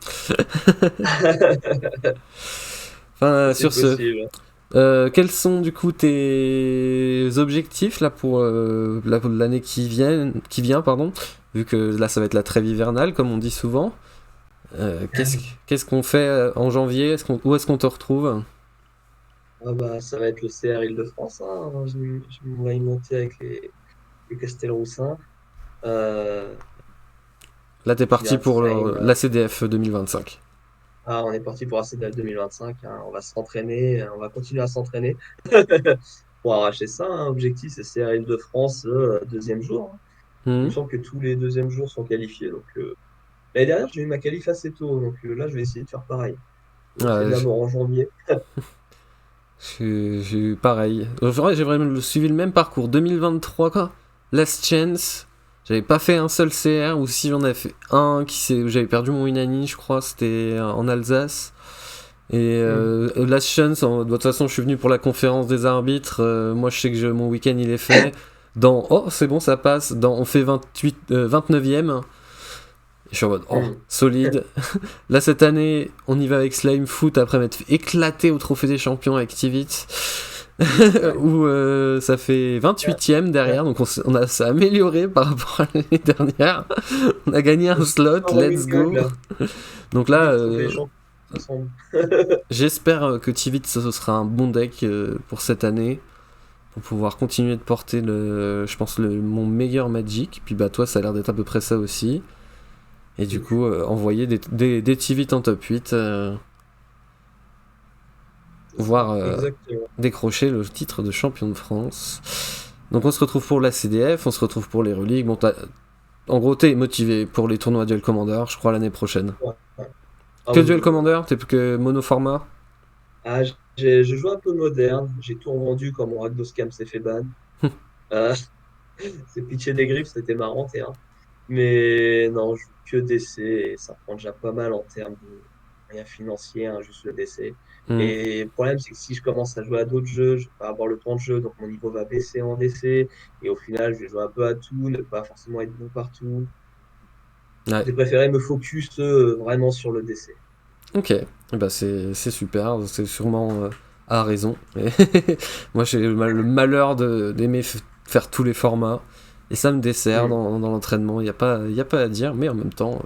Enfin, sur possible. Quels sont du coup tes objectifs là pour l'année qui vient, pardon, vu que là ça va être la trêve hivernale comme on dit souvent. Qu'est-ce qu'on fait en janvier? Où est-ce qu'on te retrouve? Ça va être le CR Île-de-France. Hein. Je vais y monter avec les Castelroussins. Là t'es parti pour la CDF 2025. On est parti pour la CDF 2025. Hein. On va s'entraîner, on va continuer à s'entraîner pour arracher ça. Hein. Objectif, c'est CR Île-de-France, deuxième jour. Hein. Il me semble que tous les deuxièmes jours sont qualifiés. Donc, l'année dernière, j'ai eu ma qualif assez tôt. Donc là, je vais essayer de faire pareil. C'est d'abord en janvier. J'ai eu pareil. J'ai vraiment suivi le même parcours. 2023, quoi. Last Chance. J'avais pas fait un seul CR, ou si j'en avais fait un, où j'avais perdu mon Inani, je crois, c'était en Alsace. Et Last Chance, de toute façon, je suis venu pour la conférence des arbitres. Moi, je sais que mon week-end, il est fait. C'est bon, ça passe. On fait 29ème. Je suis en mode, solide. Là, cette année, on y va avec Slime Foot après m'être éclaté au Trophée des Champions avec Tivit. Où ça fait 28ème derrière, donc ça a amélioré par rapport à l'année dernière. On a gagné un slot, let's go. Donc là, j'espère que Tivit, ce sera un bon deck pour cette année. Pour pouvoir continuer de porter je pense mon meilleur Magic. Puis toi, ça a l'air d'être à peu près ça aussi. Et du coup, envoyer des Tivit en top 8, voire décrocher le titre de champion de France. Donc on se retrouve pour la CDF, on se retrouve pour les reliques. Bon, En gros, t'es motivé pour les tournois Duel Commander, je crois, l'année prochaine. Ouais. Ah Que oui, Duel oui. Commander? T'es plus que monoformat? Ah, je joue un peu moderne. J'ai tout revendu quand mon Rakdos Cam s'est fait ban. Euh, c'est pitché des griffes, c'était marrant, hein. Mais non, je joue que DC et ça prend déjà pas mal en termes de moyens financiers, hein, juste le DC. Hmm. Et le problème, c'est que si je commence à jouer à d'autres jeux, je vais pas avoir le temps de jeu, donc mon niveau va baisser en DC. Et au final, je vais jouer un peu à tout, ne pas forcément être bon partout. Ouais. J'ai préféré me focus vraiment sur le DC. Ok, bah c'est super, c'est sûrement à raison. Et moi j'ai le malheur d'aimer faire tous les formats, et ça me dessert Hmm. dans l'entraînement, y a pas à dire, mais en même temps,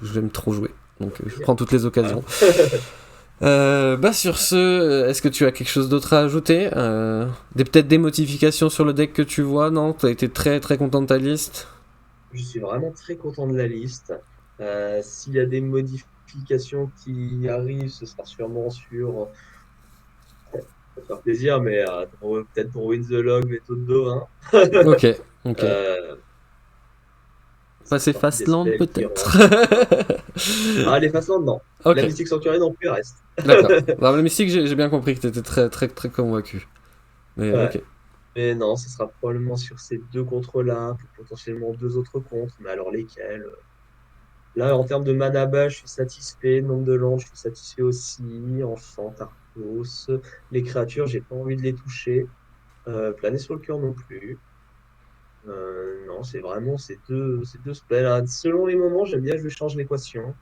j'aime trop jouer, donc je Plaisir. prends toutes les Voilà. occasions. Bah sur ce, est-ce que tu as quelque chose d'autre à ajouter? Peut-être des modifications sur le deck que tu vois? Non? T'as été très très content de ta liste? Je suis vraiment très content de la liste. S'il y a des modifications qui arrivent, ce sera sûrement sur, ça va faire plaisir, mais peut-être pour Win the Log, méthode d'eau, hein. Ok, ok. Euh, ça fait Passer partie des Fastland spells qui peut-être? rentrent. Ah, les façades, non. La Ok. Mystique Sanctuary non plus reste. D'accord. Dans le mystique, j'ai bien compris que t'étais très, très, très convaincu. Mais Ouais. ok. Mais non, ce sera probablement sur ces deux contres-là, pour potentiellement deux autres contres. Mais alors lesquels? Là, en termes de mana bas, je suis satisfait. Nombre de lances, je suis satisfait aussi. Enfant, Tarkos. Les créatures, j'ai pas envie de les toucher. Planer sur le cœur non plus. Non, c'est vraiment ces deux spells, hein. Selon les moments, j'aime bien jouer change l'équation.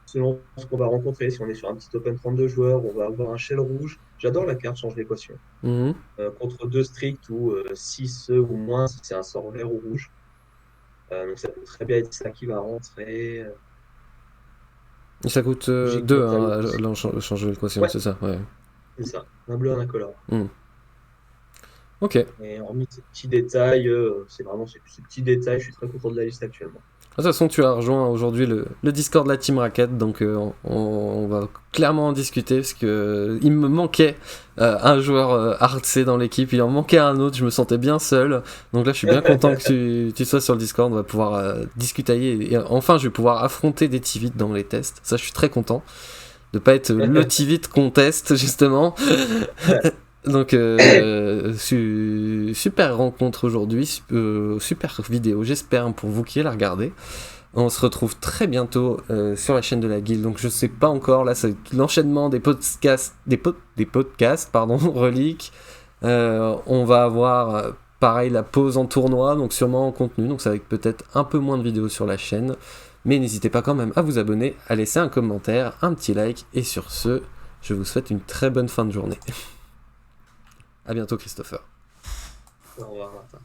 Selon ce qu'on va rencontrer, si on est sur un petit open 32 joueurs, on va avoir un shell rouge. J'adore la carte change l'équation. Mhm. Contre deux stricts ou 6 ou moins, si c'est un sort vert ou rouge. Donc ça peut très bien être ça qui va rentrer. Et ça coûte J'ai 2 quoi hein, d'autre? changer l'équation, Ouais, c'est ça, ouais. c'est ça. Un bleu, un incolore. Mhm. Ok. Et hormis ces petits détails, c'est vraiment ces petits détails, je suis très content de la liste actuellement. De toute façon, tu as rejoint aujourd'hui le Discord de la Team Racket, donc on va clairement en discuter, parce que il me manquait un joueur hard dans l'équipe, il en manquait un autre, je me sentais bien seul, donc là je suis bien content que tu sois sur le Discord, on va pouvoir discuter, et enfin je vais pouvoir affronter des Tivit dans les tests, ça je suis très content, de pas être le Tivit qu'on teste justement. Donc, super rencontre aujourd'hui, super vidéo, j'espère pour vous qui la regardez. On se retrouve très bientôt sur la chaîne de la guilde, donc je sais pas encore, là c'est l'enchaînement des podcasts, des podcasts, pardon, reliques. On va avoir pareil la pause en tournoi, donc sûrement en contenu, donc ça va être peut-être un peu moins de vidéos sur la chaîne. Mais n'hésitez pas quand même à vous abonner, à laisser un commentaire, un petit like, et sur ce, je vous souhaite une très bonne fin de journée. À bientôt Christopher. Au revoir, Martin.